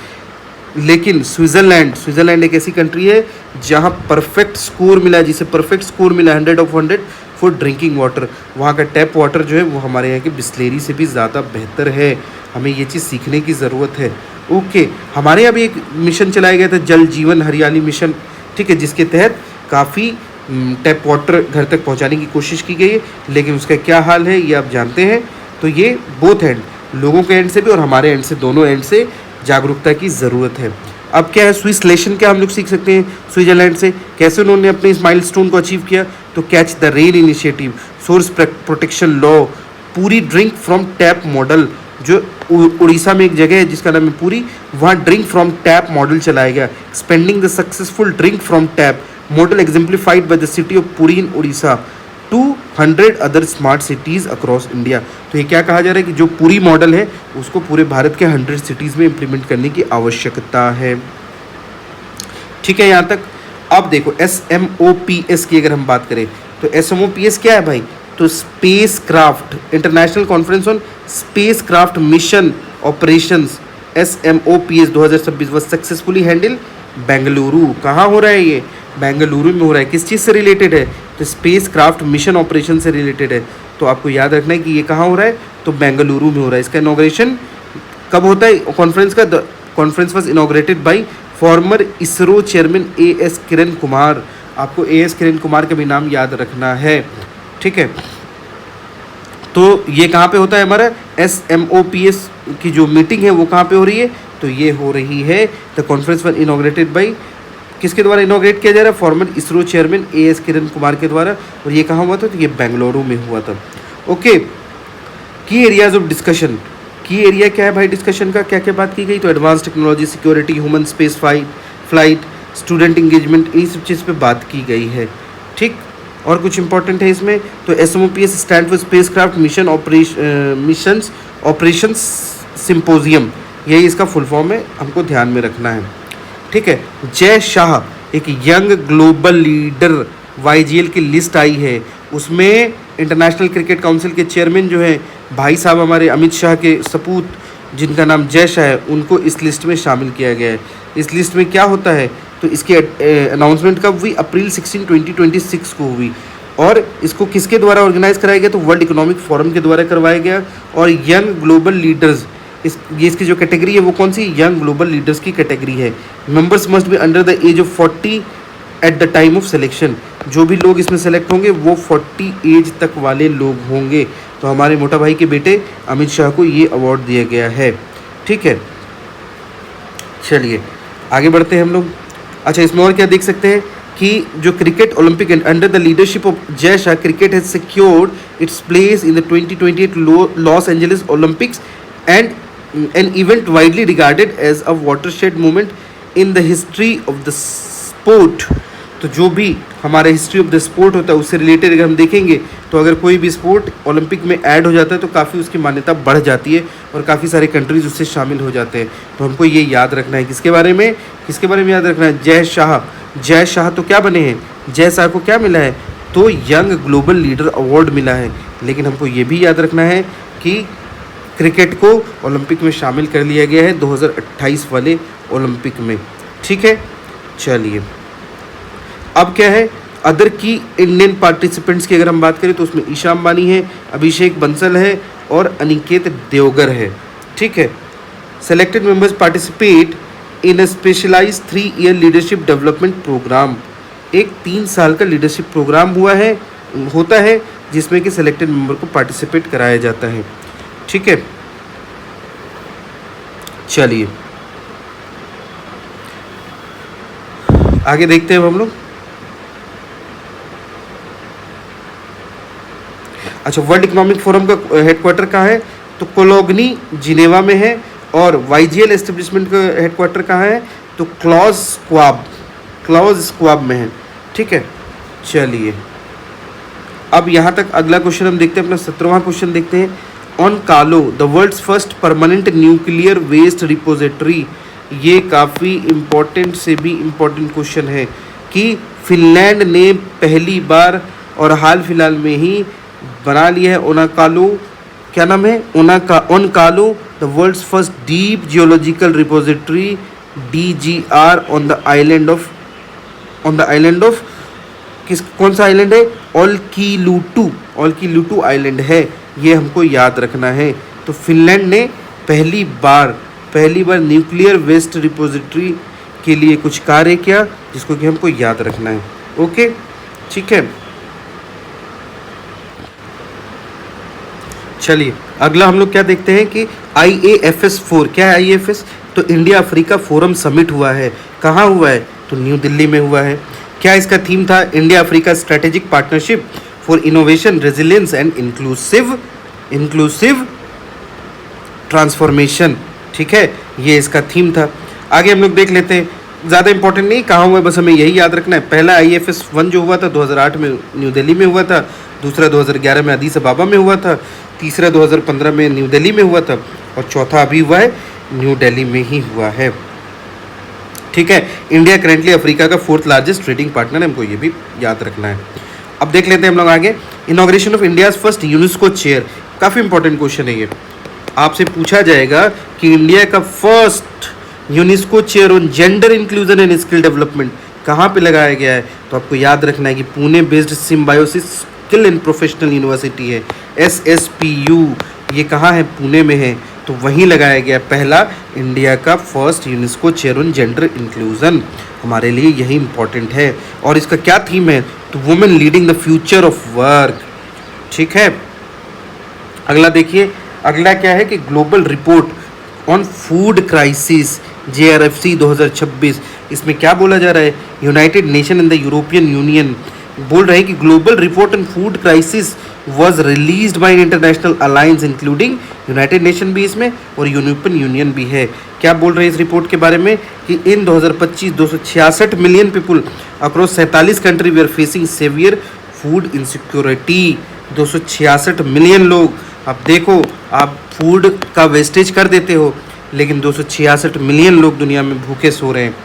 लेकिन स्विट्ज़रलैंड एक ऐसी कंट्री है जहाँ परफेक्ट स्कोर मिला है, जिसे परफेक्ट स्कोर मिला 100 of 100 फॉर ड्रिंकिंग वाटर। वहाँ का टैप वाटर जो है वो हमारे यहाँ की बिस्लेरी से भी ज़्यादा बेहतर है। हमें ये चीज़ सीखने की ज़रूरत है। ओके, हमारे यहाँ भी एक मिशन चलाया गया था, जल जीवन हरियाली मिशन। ठीक है, जिसके तहत काफ़ी टैप वाटर घर तक पहुंचाने की कोशिश की गई है, लेकिन उसका क्या हाल है ये आप जानते हैं। तो ये बोथ एंड, लोगों के एंड से भी और हमारे एंड से, दोनों एंड से जागरूकता की ज़रूरत है। अब क्या है, स्विस लेशन क्या हम लोग सीख सकते हैं स्विट्जरलैंड से, कैसे उन्होंने अपने इस माइलस्टोन को अचीव किया। तो catch the rain initiative, source protection law, पूरी ड्रिंक फ्रॉम टैप मॉडल, जो उड़ीसा में एक जगह है जिसका नाम है पूरी, वहाँ ड्रिंक फ्रॉम टैप मॉडल चलाया गया। Spending the successful drink from tap model exemplified by the city of Puri in Orissa 200 other smart cities across India. तो ये क्या कहा जा रहा है कि जो पूरी मॉडल है उसको पूरे भारत के 100 सिटीज़ में इम्प्लीमेंट करने की आवश्यकता है। ठीक है यहाँ तक। अब देखो SMOPS की अगर हम बात करें तो SMOPS क्या है भाई, तो space craft, international conference on space craft mission operations, SMOPS 2026 was successfully handle Bengaluru. कहाँ हो रहा है ये, बेंगलुरु में हो रहा है। किस चीज़ से रिलेटेड है, तो स्पेस क्राफ्ट मिशन ऑपरेशन से रिलेटेड है। तो आपको याद रखना है कि ये कहाँ हो रहा है, तो बेंगलुरु में हो रहा है। इसका इनॉग्रेशन कब होता है कॉन्फ्रेंस का, conference was inaugurated by farmer ISRO chairman AS Kiran Kumar. आपको AS किरण कुमार का भी नाम याद रखना है। ठीक है, तो ये कहाँ पे होता है हमारा SMOPS की जो मीटिंग है वो कहाँ पे हो रही है, तो ये हो रही है the conference one inaugurated by, किसके द्वारा इनॉग्रेट किया जा रहा है, farmer ISRO chairman AS Kiran Kumar के द्वारा। और ये कहाँ हुआ था, तो ये बेंगलुरु में हुआ था। ओके, की एरियाज ऑफ डिस्कशन, की एरिया क्या है भाई डिस्कशन का, क्या क्या बात की गई, तो advance technology, security, human space flight, student engagement, इन सब चीज़ पे बात की गई है। ठीक, और कुछ इंपॉर्टेंट है इसमें, तो SMOPS stand for space craft missions operations symposium, यही इसका फुल फॉर्म है, हमको ध्यान में रखना है। ठीक है, जय शाह एक यंग ग्लोबल लीडर YGL की लिस्ट आई है, उसमें इंटरनेशनल क्रिकेट काउंसिल के चेयरमैन जो हैं भाई साहब हमारे अमित शाह के सपूत, जिनका नाम जय शाह है, उनको इस लिस्ट में शामिल किया गया है। इस लिस्ट में क्या होता है, तो इसकी अनाउंसमेंट कब हुई, अप्रैल 16, 2026 को हुई। और इसको किसके द्वारा ऑर्गेनाइज कराया गया, तो वर्ल्ड इकोनॉमिक फोरम के द्वारा करवाया गया। और यंग ग्लोबल लीडर्स, इसकी जो कैटेगरी है वो कौन सी, यंग ग्लोबल लीडर्स की कैटेगरी है। Members must be under the age of 40 at the time of selection, जो भी लोग इसमें सेलेक्ट होंगे वो 40 एज तक वाले लोग होंगे। तो हमारे मोटा भाई के बेटे अमित शाह को ये अवार्ड दिया गया है। ठीक है, चलिए आगे बढ़ते हैं हम लोग। अच्छा, इसमें और क्या देख सकते हैं कि जो cricket Olympic under the leadership of Jay Shah, cricket has secured its place in the 2028 Los Angeles Olympics and an event widely regarded as a watershed movement in the history of the sport. तो जो भी हमारा history of the sport होता है उससे related अगर हम देखेंगे तो अगर कोई भी स्पोर्ट ओलंपिक में ऐड हो जाता है तो काफ़ी उसकी मान्यता बढ़ जाती है और काफ़ी सारे कंट्रीज उससे शामिल हो जाते हैं। तो हमको ये याद रखना है, किसके बारे में याद रखना है, जय शाह। जय शाह तो क्या बने हैं, जय शाह को क्या मिला है, तो यंग ग्लोबल लीडर अवार्ड मिला है। लेकिन हमको ये भी याद रखना है कि क्रिकेट को ओलंपिक में शामिल कर लिया गया है 2028 वाले ओलंपिक में। ठीक है, चलिए अब क्या है, अदर की इंडियन पार्टिसिपेंट्स की अगर हम बात करें तो उसमें ईशा अंबानी है, अभिषेक बंसल है और अनिकेत देवगर है। ठीक है, selected members participate in a specialised 3 year leadership development programme. एक 3 साल का लीडरशिप प्रोग्राम होता है जिसमें कि सेलेक्टेड मेंबर को पार्टिसिपेट कराया जाता है। ठीक है, चलिए आगे देखते हैं हम लोग। अच्छा, वर्ल्ड इकोनॉमिक फोरम का हेडक्वार्टर कहाँ है, तो कोलोगनी जिनेवा में है। और YGL एस्टेब्लिशमेंट का हेडक्वार्टर कहाँ है, तो क्लॉज स्क्वाब में है। ठीक है, चलिए अब यहाँ तक अगला क्वेश्चन हम देखते हैं, अपना 17वां क्वेश्चन देखते हैं। Onkalo the world's first permanent nuclear waste repository. ये काफ़ी इम्पोर्टेंट से भी इम्पोर्टेंट क्वेश्चन है कि फिनलैंड ने पहली बार और हाल फिलहाल में ही बना लिया है ओनाकालू, क्या नाम है, Onkalo the world's first deep geological repository DGR on the island of कौन सा आइलैंड है, ओल्कीलूटू आइलैंड है। ये हमको याद रखना है। तो फिनलैंड ने पहली बार न्यूक्लियर वेस्ट रिपोजिटरी के लिए कुछ कार्य किया जिसको कि हमको याद रखना है। ओके, ठीक है। चलिए अगला हम लोग क्या देखते हैं कि IAFS 4 क्या है IAFS? तो इंडिया अफ्रीका फोरम समिट हुआ है। कहाँ हुआ है? तो न्यू दिल्ली में हुआ है। क्या इसका थीम था? India Africa strategic partnership for innovation resilience and inclusive transformation. ठीक है, ये इसका थीम था। आगे हम लोग देख लेते हैं, ज़्यादा इंपॉर्टेंट नहीं कहाँ हुआ है, बस हमें यही याद रखना है। पहला IAFS 1 जो हुआ था 2008 में न्यू दिल्ली में हुआ था, दूसरा 2011 में अदीस अबाबा में हुआ था, तीसरा 2015 में न्यू दिल्ली में हुआ था, और चौथा अभी हुआ है न्यू दिल्ली में ही हुआ है। ठीक है, इंडिया करेंटली अफ्रीका का 4th लार्जेस्ट ट्रेडिंग पार्टनर है, हमको ये भी याद रखना है। अब देख लेते हैं हम लोग आगे, inauguration of India's first UNESCO chair. काफ़ी इंपॉर्टेंट क्वेश्चन है ये, आपसे पूछा जाएगा कि इंडिया का first UNESCO chair on gender inclusion and skill development कहाँ पे लगाया गया है? तो आपको याद रखना है कि Pune based symbiosis skill and professional university है, SSPU। ये कहाँ है? पुणे में है, तो वहीं लगाया गया पहला इंडिया का first UNESCO chair on gender inclusion. हमारे लिए यही इंपॉर्टेंट है। और इसका क्या थीम है? तो women leading the future of work. ठीक है, अगला देखिए, अगला क्या है कि global report on food crisis JRFC 2026। इसमें क्या बोला जा रहा है? United nation and the European union बोल रहे हैं कि global report on food crisis was released by international alliance including United nation भी इसमें और यूरोपियन यूनियन भी है। क्या बोल रहे हैं इस रिपोर्ट के बारे में कि in 2025 266 million people across 47 country we are facing severe food insecurity. 266 million लोग। अब देखो, आप फूड का वेस्टेज कर देते हो, लेकिन 266 मिलियन लोग दुनिया में भूखे सो रहे हैं।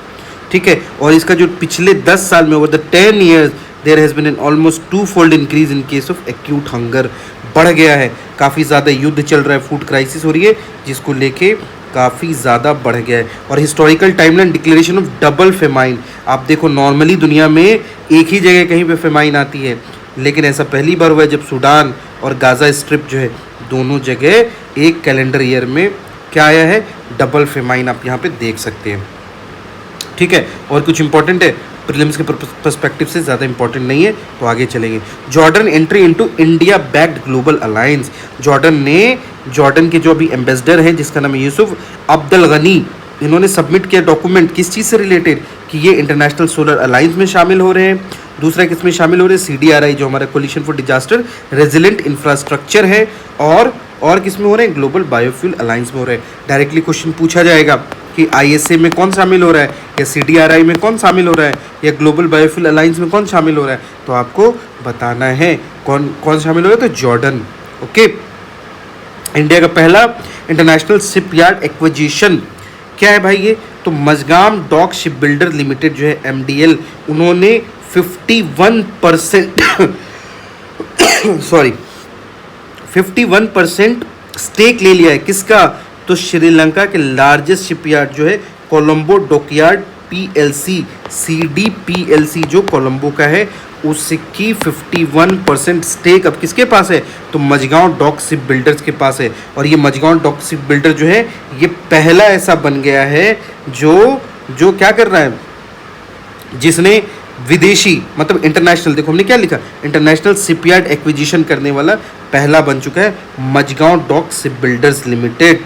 ठीक है, और इसका जो पिछले 10 साल में over the 10 years there has been an almost 2-fold increase in case of acute hunger. बढ़ गया है, काफ़ी ज़्यादा युद्ध चल रहा है, फूड क्राइसिस हो रही है, जिसको लेके काफ़ी ज़्यादा बढ़ गया है। और historical timeline declaration of double famine. आप देखो, नॉर्मली दुनिया में एक ही जगह कहीं पे फेमाइन आती है, लेकिन ऐसा पहली बार हुआ है जब सूडान और गाज़ा स्ट्रिप जो है दोनों जगह एक कैलेंडर ईयर में क्या आया है? Double famine. आप यहाँ पे देख सकते हैं। ठीक है, और कुछ इंपॉर्टेंट है प्रीलिम्स के पर्सपेक्टिव से, ज़्यादा इंपॉर्टेंट नहीं है, तो आगे चलेंगे। Jordan entry into India backed global alliance. Jordan के जो अभी एम्बेसडर हैं जिसका नाम है यूसुफ अब्दुल गनी, इन्होंने सबमिट किया डॉक्यूमेंट किस चीज़ से रिलेटेड कि ये इंटरनेशनल सोलर अलायंस में शामिल हो रहे हैं। दूसरा किस में शामिल हो रहे हैं? CDRI जो हमारा coalition for disaster resilient infrastructure है, और किस में हो रहे हैं? ग्लोबल बायोफ्यूल अलायंस में हो रहे हैं। डायरेक्टली क्वेश्चन पूछा जाएगा कि ISA में कौन शामिल हो रहा है, या CDRI में कौन शामिल हो रहा है, या ग्लोबल बायोफ्यूल अलायंस में कौन शामिल हो रहा है, तो आपको बताना है कौन कौन शामिल हो रहा है। तो जॉर्डन। ओके, इंडिया का पहला इंटरनेशनल शिपयार्ड एक्विजिशन क्या है भाई? ये तो मजगाम डॉक शिप बिल्डर लिमिटेड जो है MDL, उन्होंने 51% सॉरी 51% स्टेक ले लिया है। किसका? तो श्रीलंका के लार्जेस्ट शिपयार्ड जो है कोलंबो डॉकयार्ड PLC CDPLC जो कोलंबो का है, उसकी 51% स्टेक अब किसके पास है? तो मजगांव डॉक शिप बिल्डर्स के पास है। और ये मजगांव डॉक शिप बिल्डर जो है ये पहला ऐसा बन गया है जो क्या कर रहा है, जिसने विदेशी मतलब इंटरनेशनल, देखो हमने क्या लिखा, इंटरनेशनल शिपयार्ड एक्विजिशन करने वाला पहला बन चुका है Mazagon dock shipbuilders limited.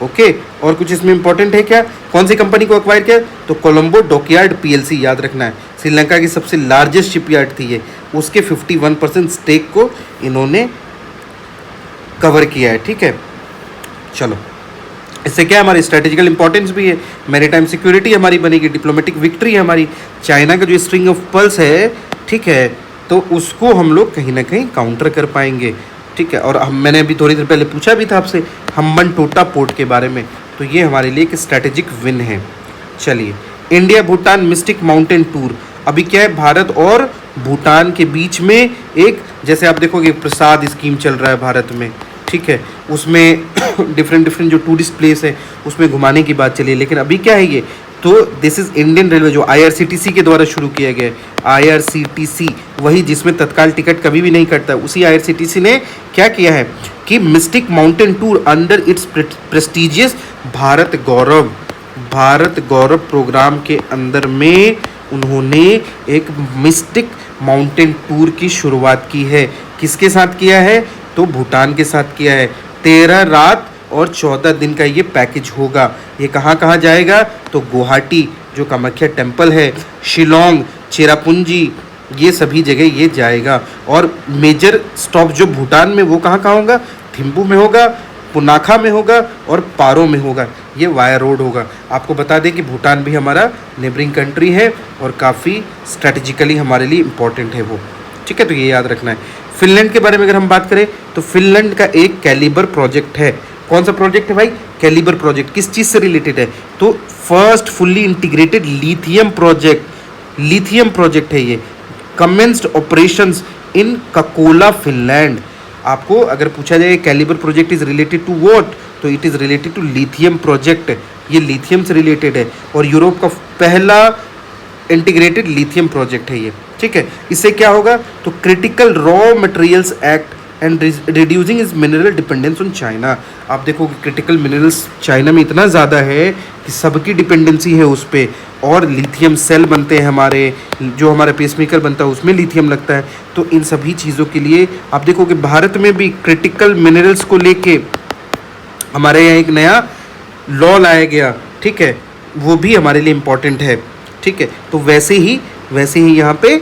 Okay, और कुछ इसमें इंपॉर्टेंट है क्या? कौन सी कंपनी को अक्वायर किया? तो कोलंबो डॉकयार्ड PLC, याद रखना है, श्रीलंका की सबसे लार्जेस्ट शिपयार्ड थी ये, उसके 51% स्टेक को इन्होंने कवर किया है। ठीक है, चलो, इससे क्या हमारी स्ट्रेटेजिकल इंपॉर्टेंस भी है, मैरीटाइम सिक्योरिटी हमारी बनेगी, डिप्लोमेटिक विक्ट्री है हमारी। चाइना का जो स्ट्रिंग ऑफ पर्ल्स है, ठीक है, तो उसको हम लोग कहीं ना कहीं काउंटर कर पाएंगे। ठीक है, और मैंने अभी थोड़ी देर पहले पूछा भी था आपसे हम्बनटोटा पोर्ट के बारे में, तो ये हमारे लिए एक स्ट्रैटेजिक विन है। चलिए, India Bhutan mistake mountain tour. अभी क्या है, भारत और भूटान के बीच में एक, जैसे आप देखोगे प्रसाद स्कीम चल रहा है भारत में, ठीक है, उसमें डिफरेंट जो टूरिस्ट प्लेस है उसमें घुमाने की बात चली है। लेकिन अभी क्या है ये, तो दिस इज़ इंडियन रेलवे जो IRCTC के द्वारा शुरू किया गया है। IRCTC वही जिसमें तत्काल टिकट कभी भी नहीं कटता, उसी IRCTC ने क्या किया है कि mystic mountain tour under its prestigious Bharat Gaurav programme के अंदर में उन्होंने एक मिस्टिक माउंटेन टूर की शुरुआत की है। किसके साथ किया है? तो भूटान के साथ किया है। 13 रात और 14 दिन का ये पैकेज होगा। ये कहाँ कहाँ जाएगा? तो गुवाहाटी जो कामाख्या टेम्पल है, शिलोंग, चेरापूंजी, ये सभी जगह ये जाएगा। और मेजर स्टॉप जो भूटान में वो कहाँ कहाँ होगा? थिम्पू में होगा, पुनाखा में होगा और पारो में होगा। ये वाया रोड होगा। आपको बता दें कि भूटान भी हमारा नेबरिंग कंट्री है और काफ़ी स्ट्रैटेजिकली हमारे लिए इम्पोर्टेंट है वो। ठीक है, तो ये याद रखना है। फिनलैंड के बारे में अगर हम बात करें तो फिनलैंड का एक कैलिबर प्रोजेक्ट है। कौन सा प्रोजेक्ट है भाई? Keliber project. किस चीज़ से रिलेटेड है? तो first fully integrated lithium project है ये। Commenced operations in Kokkola Finland. आपको अगर पूछा जाए Keliber project is related to what, तो it is related to lithium project. ये लिथियम से रिलेटेड है और यूरोप का पहला इंटीग्रेटेड लिथियम प्रोजेक्ट है ये। ठीक है, इससे क्या होगा? तो critical raw materials act and reducing is mineral dependence on China. आप देखो कि क्रिटिकल मिनरल्स चाइना में इतना ज़्यादा है कि सबकी डिपेंडेंसी है उस पर। और लिथियम सेल बनते हैं हमारे, जो हमारा पेसमेकर बनता है उसमें लिथियम लगता है। तो इन सभी चीज़ों के लिए आप देखो कि भारत में भी क्रिटिकल मिनरल्स को लेके हमारे यहाँ एक नया लॉ लाया गया। ठीक है, वो भी हमारे लिए इम्पोर्टेंट है। ठीक है, तो वैसे ही यहाँ पे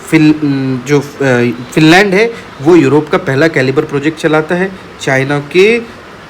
फिनलैंड है वो यूरोप का पहला कैलिबर प्रोजेक्ट चलाता है चाइना के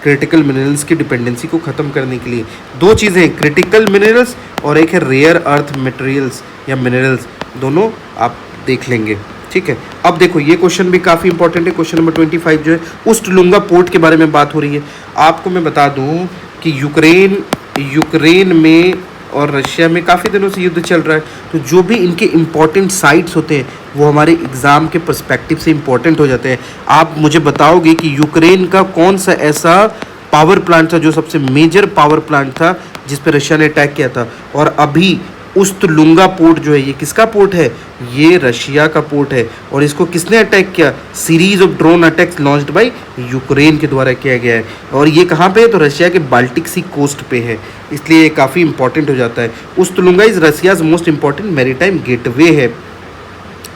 क्रिटिकल मिनरल्स की डिपेंडेंसी को ख़त्म करने के लिए। दो चीज़ें हैं, क्रिटिकल मिनरल्स और एक है रेयर अर्थ मटेरियल्स या मिनरल्स, दोनों आप देख लेंगे। ठीक है, अब देखो ये क्वेश्चन भी काफ़ी इंपॉर्टेंट है। क्वेश्चन नंबर 25 जो है ऊस्ट लुंगा पोर्ट के बारे में बात हो रही है। आपको मैं बता दूं कि यूक्रेन में और रशिया में काफ़ी दिनों से युद्ध चल रहा है। तो जो भी इनके इम्पॉर्टेंट साइट्स होते हैं वो हमारे एग्ज़ाम के पर्सपेक्टिव से इम्पॉर्टेंट हो जाते हैं। आप मुझे बताओगे कि यूक्रेन का कौन सा ऐसा पावर प्लांट था जो सबसे मेजर पावर प्लांट था जिस पे रशिया ने अटैक किया था? और अभी उस्त लुंगा पोर्ट जो है ये किसका पोर्ट है? ये रशिया का पोर्ट है। और इसको किसने अटैक किया? Series of drone attacks launched by Ukraine के द्वारा किया गया है। और ये कहाँ पे है? तो रशिया के बाल्टिक सी कोस्ट पे है, इसलिए ये काफ़ी इंपॉर्टेंट हो जाता है। Ust Luga is Russia's most important maritime gateway है।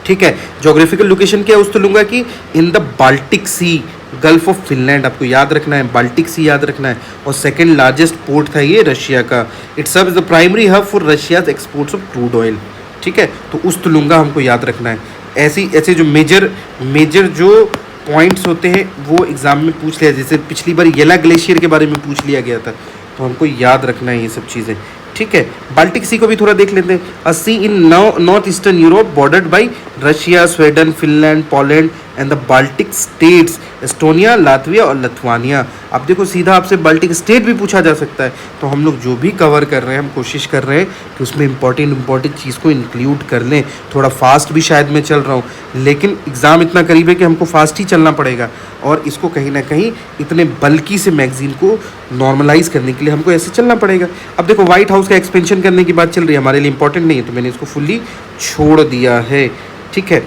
ठीक है, जोग्राफिकल लोकेशन क्या है उस्त लुंगा की? In the Baltic Sea, Gulf of Finland आपको याद रखना है, बाल्टिक सी याद रखना है। और सेकंड लार्जेस्ट पोर्ट था ये रशिया का। It serves the primary hub for Russia's exports of crude oil. ठीक है, तो उस्त लुंगा हमको याद रखना है। ऐसे जो मेजर जो पॉइंट्स होते हैं वो एग्जाम में पूछ लिया, जैसे पिछली बार येला ग्लेशियर के बारे में पूछ लिया गया था, तो हमको याद रखना है ये सब चीज़ें। ठीक है, बाल्टिक सी को भी थोड़ा देख लेते हैं। A sea in north eastern Europe bordered by Russia, Sweden, Finland, Poland and the Baltic states, Estonia, Latvia और लिथुआनिया। अब देखो सीधा आपसे बाल्टिक स्टेट भी पूछा जा सकता है। तो हम लोग जो भी कवर कर रहे हैं हम कोशिश कर रहे हैं कि उसमें इंपॉर्टेंट चीज़ को इंक्लूड कर लें। थोड़ा फास्ट भी शायद मैं चल रहा हूँ, लेकिन एग्ज़ाम इतना करीब है कि हमको फास्ट ही चलना पड़ेगा। और इसको कहीं ना कहीं इतने बल्कि से मैगजीन को नॉर्मलाइज करने के लिए हमको ऐसे चलना पड़ेगा। अब देखो व्हाइट हाउस का एक्सपेंशन करने की बात चल रही है, हमारे लिए इंपॉर्टेंट नहीं है तो मैंने इसको फुल्ली छोड़ दिया है। ठीक है,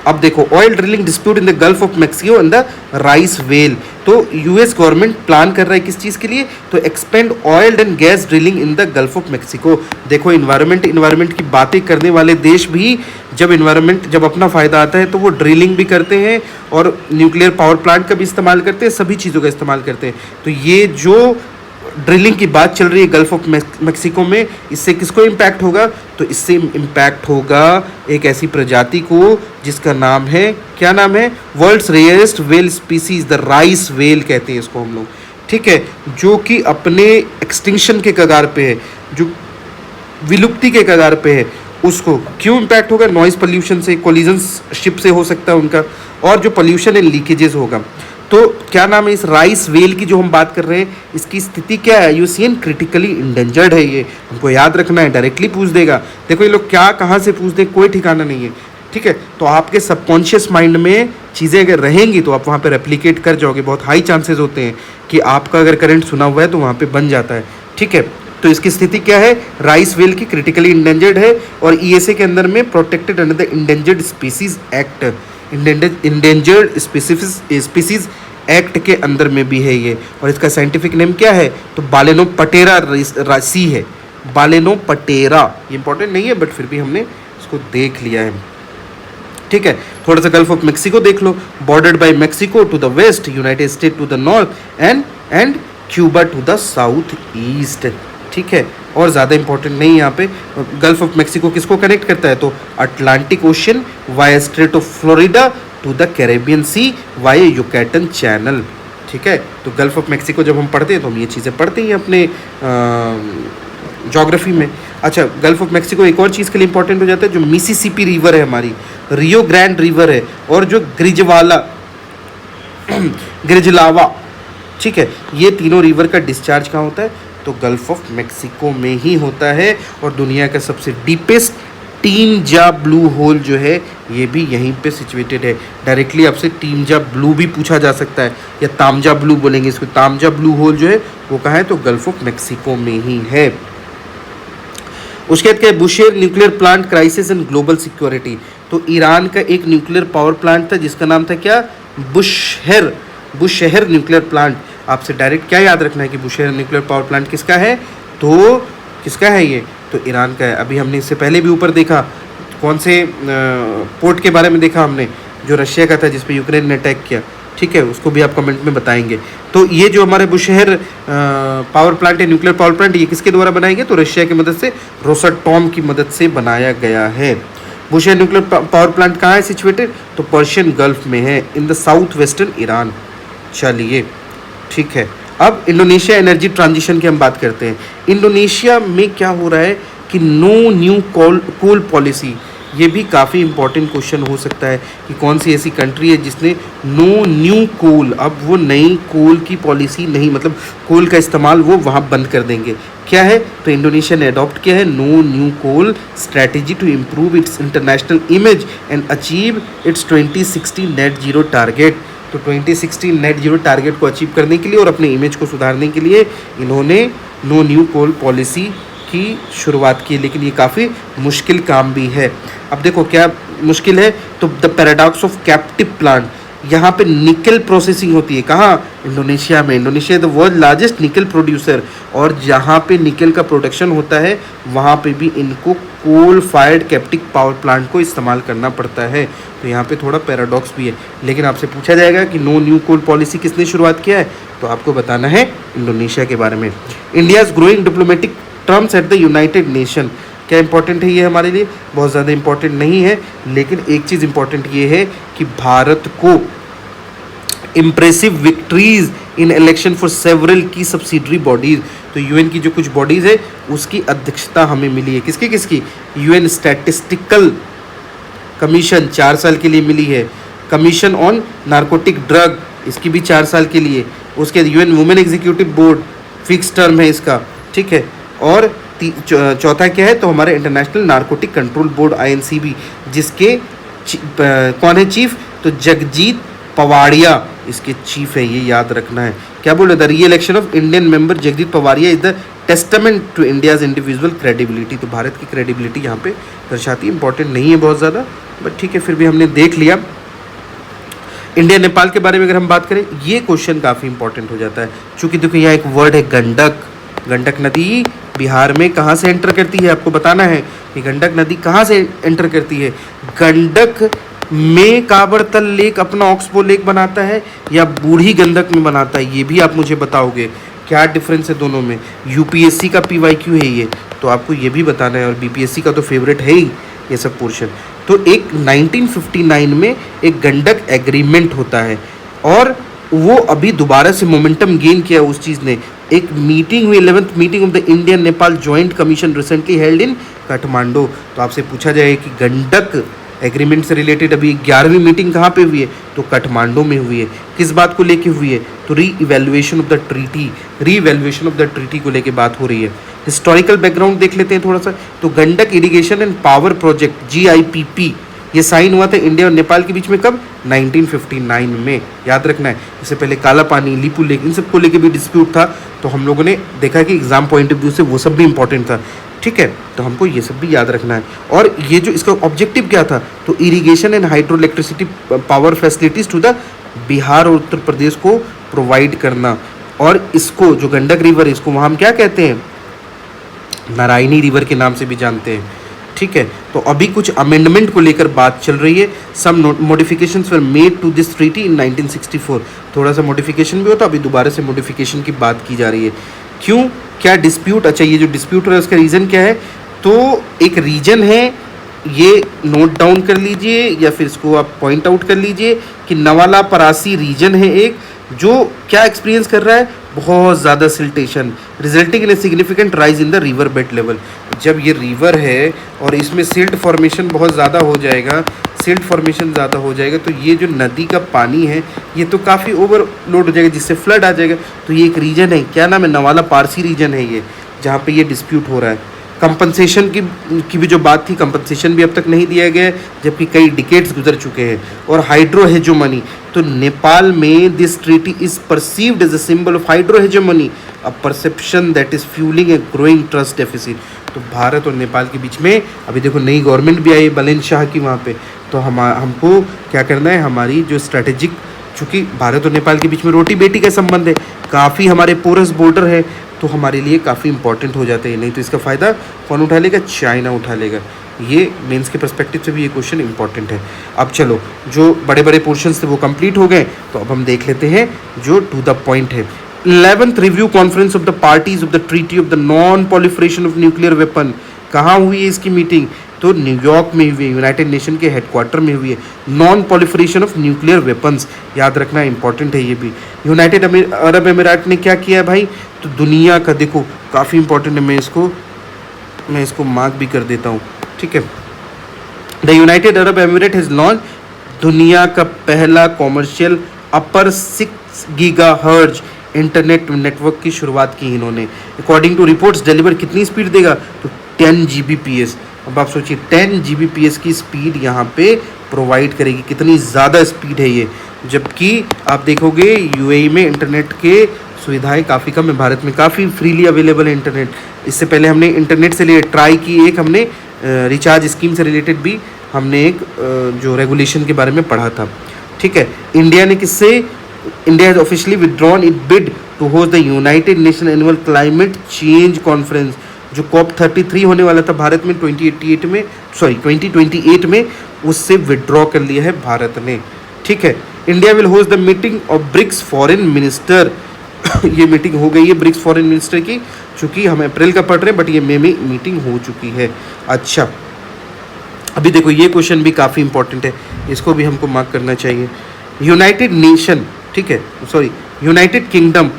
अब देखो oil drilling dispute in the gulf of Mexico and the Rice well. तो यूएस गवर्नमेंट प्लान कर रहा है किस चीज़ के लिए? तो expand oil and gas drilling in the gulf of Mexico. देखो इन्वायरमेंट की बातें करने वाले देश भी जब अपना फ़ायदा आता है तो वो ड्रिलिंग भी करते हैं और न्यूक्लियर पावर प्लांट का भी इस्तेमाल करते हैं, सभी चीज़ों का इस्तेमाल करते हैं। तो ये जो ड्रिलिंग की बात चल रही है गल्फ ऑफ मैक्सिको में, इससे किसको इम्पैक्ट होगा? तो इससे इम्पैक्ट होगा एक ऐसी प्रजाति को जिसका नाम है, क्या नाम है? World's rarest whale species, the Rice whale कहते हैं इसको हम लोग। ठीक है, जो कि अपने एक्सटिंक्शन के कगार पे है, जो विलुप्ति के कगार पे है। उसको क्यों इम्पैक्ट होगा? नॉइज़ पोल्यूशन से, कोलिजन शिप से हो सकता है उनका, और जो पोल्यूशन है लीकेजेस होगा। तो क्या नाम है इस राइस वेल की जो हम बात कर रहे हैं, इसकी स्थिति क्या है? यूसीएन क्रिटिकली इंडेंजर्ड है। ये हमको याद रखना है, डायरेक्टली पूछ देगा। देखो ये लोग क्या कहाँ से पूछ दे कोई ठिकाना नहीं है। ठीक है, तो आपके सबकॉन्शियस माइंड में चीज़ें अगर रहेंगी तो आप वहाँ पे रेप्लिकेट कर जाओगे। बहुत हाई चांसेस होते हैं कि आपका अगर करंट सुना हुआ है तो वहाँ पे बन जाता है। ठीक है, तो इसकी स्थिति क्या है? राइस वेल की क्रिटिकली इंडेंजर्ड है और ईएसए के अंदर में protected under the endangered species act, endangered species act के अंदर में भी है ये। और इसका साइंटिफिक नेम क्या है? तो बालेनोपटेरा रासी है, बालेनोपटेरा। ये इंपॉर्टेंट नहीं है बट फिर भी हमने इसको देख लिया है। ठीक है। थोड़ा सा गल्फ ऑफ मेक्सिको देख लो, bordered by Mexico to the west, United State to the north and Cuba to the south east, ठीक है। और ज़्यादा इंपॉर्टेंट नहीं यहाँ पे। गल्फ ऑफ मेक्सिको किसको कनेक्ट करता है, तो Atlantic ocean via strait of Florida to the Caribbean sea via Yucatan channel, ठीक है। तो गल्फ ऑफ मेक्सिको जब हम पढ़ते हैं तो हम ये चीज़ें पढ़ते हैं अपने ज्योग्राफी में। अच्छा, गल्फ ऑफ मेक्सिको एक और चीज़ के लिए इंपॉर्टेंट हो जाता है, जो मिसिसिपी रिवर है हमारी, रियो ग्रैंड रिवर है, और जो ग्रिजलावा, ठीक है, ये तीनों रिवर का डिस्चार्ज कहाँ होता है, तो गल्फ ऑफ मेक्सिको में ही होता है। और दुनिया का सबसे डीपेस्ट टीमजा ब्लू होल जो है ये भी यहीं पे सिचुएटेड है। डायरेक्टली आपसे टीमजा ब्लू भी पूछा जा सकता है, या तामजा ब्लू बोलेंगे इसको। तामजा ब्लू होल जो है वो कहाँ है, तो गल्फ ऑफ मेक्सिको में ही है। उसके बाद क्या है, Bushehr nuclear plant crisis and global security. तो ईरान का एक न्यूक्लियर पावर प्लांट था जिसका नाम था क्या, बुशेहर न्यूक्लियर प्लांट। आपसे डायरेक्ट क्या याद रखना है कि बुशेहर न्यूक्लियर पावर प्लांट किसका है, तो किसका है ये, तो ईरान का है। अभी हमने इससे पहले भी ऊपर देखा, कौन से पोर्ट के बारे में देखा हमने, जो रशिया का था जिस पे यूक्रेन ने अटैक किया, ठीक है, उसको भी आप कमेंट में बताएंगे। तो ये जो हमारे बुशेहर पावर प्लांट है, न्यूक्लियर पावर प्लांट, ये किसके द्वारा बनाएंगे, तो रशिया की मदद से, रोसटॉम की मदद से बनाया गया है। बुशेहर न्यूक्लियर पावर प्लांट कहाँ है सिचुएटेड, तो पर्शियन गल्फ में है, in the south western Iran. चलिए ठीक है, अब इंडोनेशिया एनर्जी ट्रांजिशन की हम बात करते हैं। इंडोनेशिया में क्या हो रहा है कि नो न्यू कोल पॉलिसी, ये भी काफ़ी इंपॉर्टेंट क्वेश्चन हो सकता है कि कौन सी ऐसी कंट्री है जिसने नो न्यू कोल, अब वो नई कोल की पॉलिसी नहीं, मतलब कोल का इस्तेमाल वो वहाँ बंद कर देंगे। क्या है, तो इंडोनेशिया ने अडॉप्ट किया है no new coal strategy to improve its international image and achieve its 2060 net zero target. तो 2060 नेट जीरो टारगेट को अचीव करने के लिए और अपने इमेज को सुधारने के लिए इन्होंने नो न्यू कोल पॉलिसी की शुरुआत की, लेकिन ये काफ़ी मुश्किल काम भी है। अब देखो क्या मुश्किल है, तो the paradox of captive plant, यहाँ पे निकल प्रोसेसिंग होती है, कहाँ, इंडोनेशिया में। इंडोनेशिया द वर्ल्ड लार्जेस्ट निकल प्रोड्यूसर, और जहाँ पे निकल का प्रोडक्शन होता है वहाँ पे भी इनको coal fired captive power plant को इस्तेमाल करना पड़ता है। तो यहाँ पे थोड़ा पैराडॉक्स भी है, लेकिन आपसे पूछा जाएगा कि नो न्यू कोल पॉलिसी किसने शुरुआत किया है, तो आपको बताना है इंडोनेशिया के बारे में। India's growing diplomatic terms at the United nation, क्या इंपॉर्टेंट है ये हमारे लिए, बहुत ज़्यादा इंपॉर्टेंट नहीं है, लेकिन एक चीज़ इंपॉर्टेंट ये है कि भारत को impressive victories in election for several की सब्सिडरी बॉडीज़, तो यूएन की जो कुछ बॉडीज़ है उसकी अध्यक्षता हमें मिली है। किसकी, यूएन स्टैटिस्टिकल कमीशन 4 साल के लिए मिली है, कमीशन ऑन नारकोटिक ड्रग इसकी भी 4 साल के लिए, उसके UN women executive board fix term है इसका, ठीक है। और चौथा क्या है, तो हमारा international narcotic control board INCB, जिसके कौन है चीफ, तो जगजीत पवाड़िया इसके चीफ है, ये याद रखना है। क्या बोले, the re election of Indian member Jagjit Pavadia is the testament to India's individual credibility, तो भारत की क्रेडिबिलिटी यहाँ पे दर्शाती है, इंपॉर्टेंट नहीं है बहुत ज़्यादा, बट ठीक है, फिर भी हमने देख लिया। इंडिया नेपाल के बारे में अगर हम बात करें, ये क्वेश्चन काफ़ी इंपॉर्टेंट हो जाता है, चूँकि देखो यहाँ एक वर्ड है गंडक नदी बिहार में कहाँ से एंटर करती है, आपको बताना है कि गंडक नदी कहाँ से एंटर करती है। गंडक में काबर तल लेक अपना ऑक्सबो लेक बनाता है या बूढ़ी गंडक में बनाता है, ये भी आप मुझे बताओगे, क्या डिफरेंस है दोनों में। यूपीएससी का PYQ है ये, तो आपको ये भी बताना है, और BPSC का तो फेवरेट है ही ये सब पोर्शन। तो एक 1959 में एक गंडक एग्रीमेंट होता है, और वो अभी दोबारा से मोमेंटम गेन किया उस चीज़ ने। एक मीटिंग हुई, 11th meeting of the Indian Nepal joint commission recently held in Kathmandu. तो आपसे पूछा जाए कि गंडक एग्रीमेंट से रिलेटेड अभी 11वीं मीटिंग कहाँ पे हुई है, तो काठमांडू में हुई है। किस बात को लेके हुई है, तो री इवैल्यूएशन ऑफ द ट्रीटी को लेके बात हो रही है। हिस्टोरिकल बैकग्राउंड देख लेते हैं थोड़ा सा, तो Gandak irrigation and power project GIPP ये साइन हुआ था इंडिया और नेपाल के बीच में कब, 1959 में, याद रखना है। इससे पहले काला पानी, लिपू लेक, इन सबको लेके भी डिस्प्यूट था, तो हम लोगों ने देखा कि एग्जाम पॉइंट ऑफ व्यू से वो सब भी इंपॉर्टेंट था, ठीक है, तो हमको ये सब भी याद रखना है। और ये जो इसका ऑब्जेक्टिव क्या था, तो irrigation and hydro electricity power facilities to the Bihar और उत्तर प्रदेश को प्रोवाइड करना। और इसको जो गंडक रिवर है, इसको वहाँ हम क्या कहते हैं, नारायणी रिवर के नाम से भी जानते हैं। ठीक है, तो अभी कुछ अमेंडमेंट को लेकर बात चल रही है। Some modifications were made to this treaty in 1964। थोड़ा सा मॉडिफिकेशन भी होता, अभी दोबारा से मॉडिफिकेशन की बात की जा रही है। क्यों, क्या डिस्प्यूट? अच्छा, ये जो डिस्प्यूट हो रहा है उसका रीज़न क्या है? तो एक रीजन है, ये नोट डाउन कर लीजिए या फिर इसको आप पॉइंट आउट कर लीजिए कि नवाला परासी रीजन है एक, जो क्या एक्सपीरियंस कर रहा है? बहुत ज़्यादा siltation resulting in a significant rise in the river bed level. जब ये रिवर है और इसमें सिल्ट फॉर्मेशन बहुत ज़्यादा हो जाएगा, सिल्ट फॉर्मेशन ज़्यादा हो जाएगा, तो ये जो नदी का पानी है ये तो काफ़ी ओवरलोड हो जाएगा, जिससे फ्लड आ जाएगा। तो ये एक रीजन है, क्या नाम है? नवाला पारसी रीजन है ये, जहाँ पे ये डिस्प्यूट हो रहा है। कंपनसेशन की भी जो बात थी, कंपनसेशन भी अब तक नहीं दिया गया है, जबकि कई डिकेड्स गुजर चुके हैं। और हाइड्रो हेजोमनी, तो नेपाल में this treaty is perceived as a symbol of hydro hegemony, a perception that is fuelling a growing trust deficit. तो भारत और नेपाल के बीच में अभी देखो नई गवर्नमेंट भी आई बलेन शाह की वहाँ पे, तो हमको क्या करना है? हमारी जो स्ट्रैटेजिक, चूँकि भारत और नेपाल के बीच में रोटी बेटी का संबंध है, काफ़ी हमारे पोरस बॉर्डर है, तो हमारे लिए काफ़ी इंपॉर्टेंट हो जाते हैं। नहीं तो इसका फ़ायदा कौन उठा लेगा? चाइना उठा लेगा। ये मेंस के पर्सपेक्टिव से भी ये क्वेश्चन इंपॉर्टेंट है। अब चलो, जो बड़े बड़े पोर्शंस थे वो कंप्लीट हो गए, तो अब हम देख लेते हैं जो टू द पॉइंट है। 11th review conference of the parties of the treaty of the non proliferation of nuclear weapon. कहाँ हुई है इसकी मीटिंग? तो न्यूयॉर्क में हुई है, यूनाइटेड नेशन के हेडक्वार्टर में हुई है। Non proliferation of nuclear weapons, याद रखना इंपॉर्टेंट है ये भी। यूनाइटेड अरब अमीरात ने क्या किया है भाई? तो दुनिया का, देखो काफ़ी इंपॉर्टेंट है, मैं इसको मार्क भी कर देता हूँ, ठीक है। The United Arab emirate has launch दुनिया का पहला कॉमर्शियल अपर 6 गीगाहर्ट्ज इंटरनेट नेटवर्क की शुरुआत की इन्होंने। अकॉर्डिंग टू रिपोर्ट्स डिलीवर कितनी स्पीड देगा? तो 10 Gbps। अब आप सोचिए 10 Gbps की स्पीड यहाँ पे प्रोवाइड करेगी, कितनी ज़्यादा स्पीड है ये। जबकि आप देखोगे यूएई में इंटरनेट के सुविधाएं काफ़ी कम है, भारत में काफ़ी फ्रीली अवेलेबल है इंटरनेट। इससे पहले हमने इंटरनेट से लिए ट्राई की, एक हमने रिचार्ज स्कीम से रिलेटेड भी हमने एक जो रेगुलेशन के बारे में पढ़ा था, ठीक है। इंडिया ने India has officially withdrawn it bid to host the United Nation annual climate change conference, जो COP33 होने वाला था भारत में 2028 में, उससे विड्रॉ कर लिया है भारत ने, ठीक है। India will host the meeting of BRICS foreign minister. ये मीटिंग हो गई है ब्रिक्स फॉरेन मिनिस्टर की, चूँकि हम अप्रैल का पढ़ रहे हैं, बट ये मई में मीटिंग हो चुकी है। अच्छा, अभी देखो ये क्वेश्चन भी काफ़ी इंपॉर्टेंट है, इसको भी हमको मार्क करना चाहिए। यूनाइटेड नेशन, ठीक है, यूनाइटेड किंगडम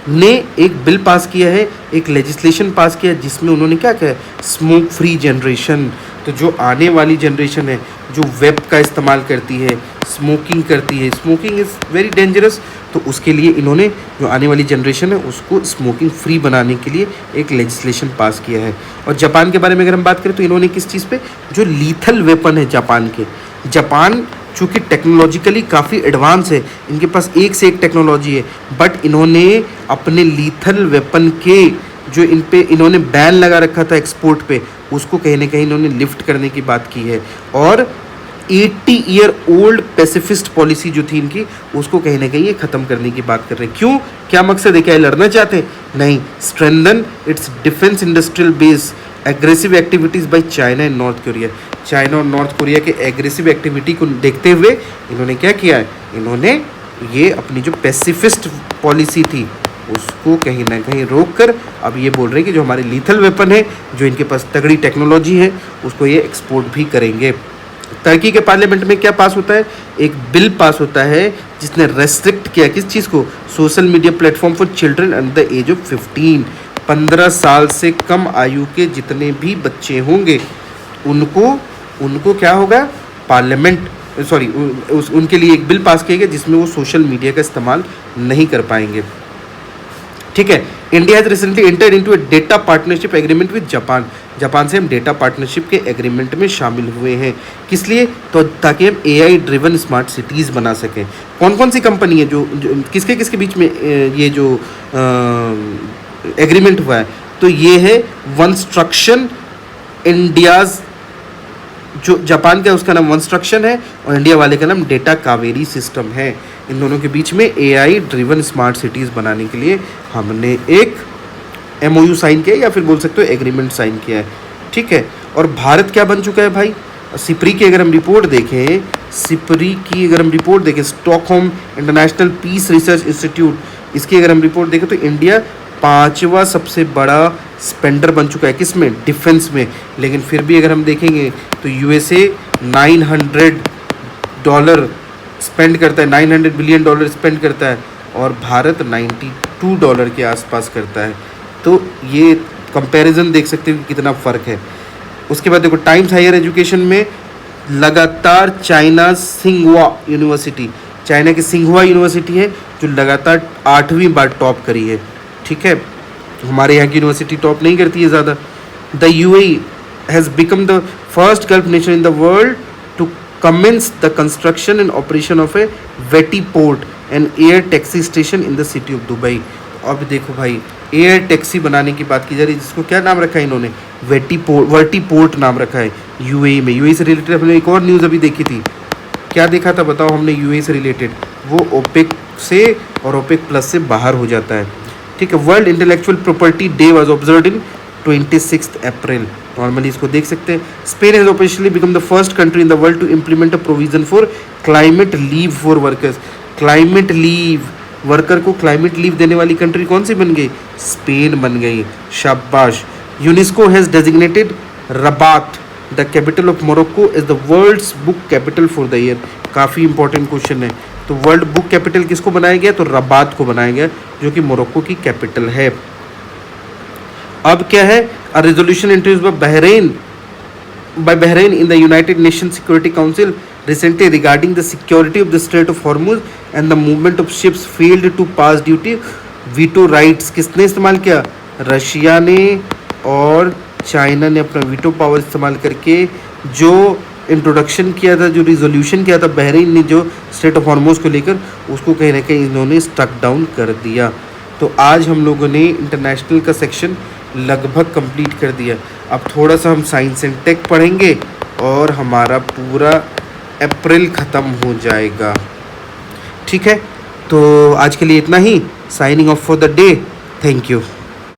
ने एक बिल पास किया है, एक लेजिस्लेशन पास किया है, जिसमें उन्होंने क्या कहा है? Smoke free generation. तो जो आने वाली जनरेशन है, जो वेब का इस्तेमाल करती है, स्मोकिंग करती है, स्मोकिंग इज़ वेरी डेंजरस, तो उसके लिए इन्होंने जो आने वाली जनरेशन है उसको स्मोकिंग फ्री बनाने के लिए एक लेजिस्लेशन पास किया है। और जापान के बारे में अगर हम बात करें तो इन्होंने किस चीज़ पे? जो लीथल वेपन है जापान के, जापान चूँकि टेक्नोलॉजिकली काफ़ी एडवांस है, इनके पास एक से एक टेक्नोलॉजी है, बट इन्होंने अपने लीथल वेपन के जो इन पे इन्होंने बैन लगा रखा था एक्सपोर्ट पे, उसको कहीं ना कहीं इन्होंने लिफ्ट करने की बात की है। और 80 ईयर ओल्ड पैसिफिस्ट पॉलिसी जो थी इनकी, उसको कहीं ना कहीं ये ख़त्म करने की बात कर रहे हैं। क्यों? क्या मकसद है? क्या लड़ना चाहते हैं? नहीं, strengthen it's defence industrial base aggressive activities by China and north Korea. China और नॉर्थ कोरिया के एग्रेसिव एक्टिविटी को देखते हुए इन्होंने क्या किया है? इन्होंने ये अपनी जो पैसिफिस्ट पॉलिसी थी उसको कहीं ना कहीं रोक कर अब ये बोल रहे हैं कि जो हमारे लीथल वेपन है, जो इनके पास तगड़ी टेक्नोलॉजी है, उसको ये एक्सपोर्ट भी करेंगे। टर्की के पार्लियामेंट में क्या पास होता है? एक बिल पास होता है जिसने रेस्ट्रिक्ट किया किस चीज़ को? Social media platform for children under the age of 15। 15 साल से कम आयु के जितने भी बच्चे होंगे उनको क्या होगा? पार्लियामेंट उनके लिए एक बिल पास किया गया जिसमें वो सोशल मीडिया का इस्तेमाल नहीं कर पाएंगे, ठीक है। India has recently entered into A data partnership agreement with Japan. Japan से हम डेटा पार्टनरशिप के एग्रीमेंट में शामिल हुए हैं। किस लिए? तो ताकि हम AI ड्रिवन स्मार्ट सिटीज़ बना सकें। कौन कौन सी कंपनी है जो किसके बीच में ये जो एग्रीमेंट हुआ है? तो ये है वनस्ट्रक्शन इंडियाज़, जो जापान का है उसका नाम वनस्ट्रक्शन है और इंडिया वाले का नाम डेटा कावेरी सिस्टम है। इन दोनों के बीच में AI ड्रिवन स्मार्ट सिटीज़ बनाने के लिए हमने एक MOU साइन किया, या फिर बोल सकते हो एग्रीमेंट साइन किया है, ठीक है। और भारत क्या बन चुका है भाई? सिपरी की अगर हम रिपोर्ट देखें, Stockholm International Peace Research Institute, इसकी अगर हम रिपोर्ट देखें तो इंडिया 5वां सबसे बड़ा स्पेंडर बन चुका है, किस में? डिफेंस में। लेकिन फिर भी अगर हम देखेंगे तो यूएसए $900 स्पेंड करता है, $900 बिलियन स्पेंड करता है, और भारत $92 के आसपास करता है। तो ये कंपैरिजन देख सकते हो कि कितना फ़र्क है। उसके बाद देखो टाइम्स हायर एजुकेशन में लगातार चाइना की सिंघुआ यूनिवर्सिटी है जो लगातार 8वीं बार टॉप करी है। ठीक है, हमारे यहाँ की यूनिवर्सिटी टॉप नहीं करती है ज़्यादा। The UAE has become the first Gulf nation in the world to commence the construction and operation of a Veti port and air taxi station in the city of Dubai। अब देखो भाई, air taxi बनाने की बात की जा रही है, जिसको क्या नाम रखा है इन्होंने? वर्टी पोर्ट नाम रखा है यूएई में। यूएई से रिलेटेड हमने एक और न्यूज़ अभी देखी थी। क्या देखा था बताओ हमने यूएई से रिलेटेड? वो ओपेक से और ओपेक प्लस से बाहर हो जाता है। ठीक है, World Intellectual Property Day was observed in 26 April. Normally इसको देख सकते हैं। Spain has officially become the first country in the world to implement a provision for climate leave for workers. Climate leave, worker को climate leave देने वाली country कौन सी बन गई? स्पेन बन गई। शाबाश। UNESCO has designated Rabat the capital of Morocco is the world's book capital for the year. काफ़ी इंपॉर्टेंट क्वेश्चन है। तो वर्ल्ड बुक कैपिटल किसको बनाया गया? तो रबात को बनाया गया, जो कि मोरक्को की कैपिटल है। अब क्या है? A resolution introduced by Bahrain in the United Nations Security Council recently regarding the security of the Strait of Hormuz and the movement of ships failed to pass duty veto rights। किसने इस्तेमाल किया? Russia ने और China ने अपना veto power इस्तेमाल करके जो इंट्रोडक्शन किया था, जो रिजोल्यूशन किया था बहरीन ने जो स्ट्रेट ऑफ हॉर्मोज को लेकर, उसको कहीं ना कहीं इन्होंने स्टक डाउन कर दिया। तो आज हम लोगों ने इंटरनेशनल का सेक्शन लगभग कंप्लीट कर दिया। अब थोड़ा सा हम साइंस एंड टेक पढ़ेंगे और हमारा पूरा अप्रैल ख़त्म हो जाएगा। ठीक है, तो आज के लिए इतना ही। Signing off for the day. Thank you.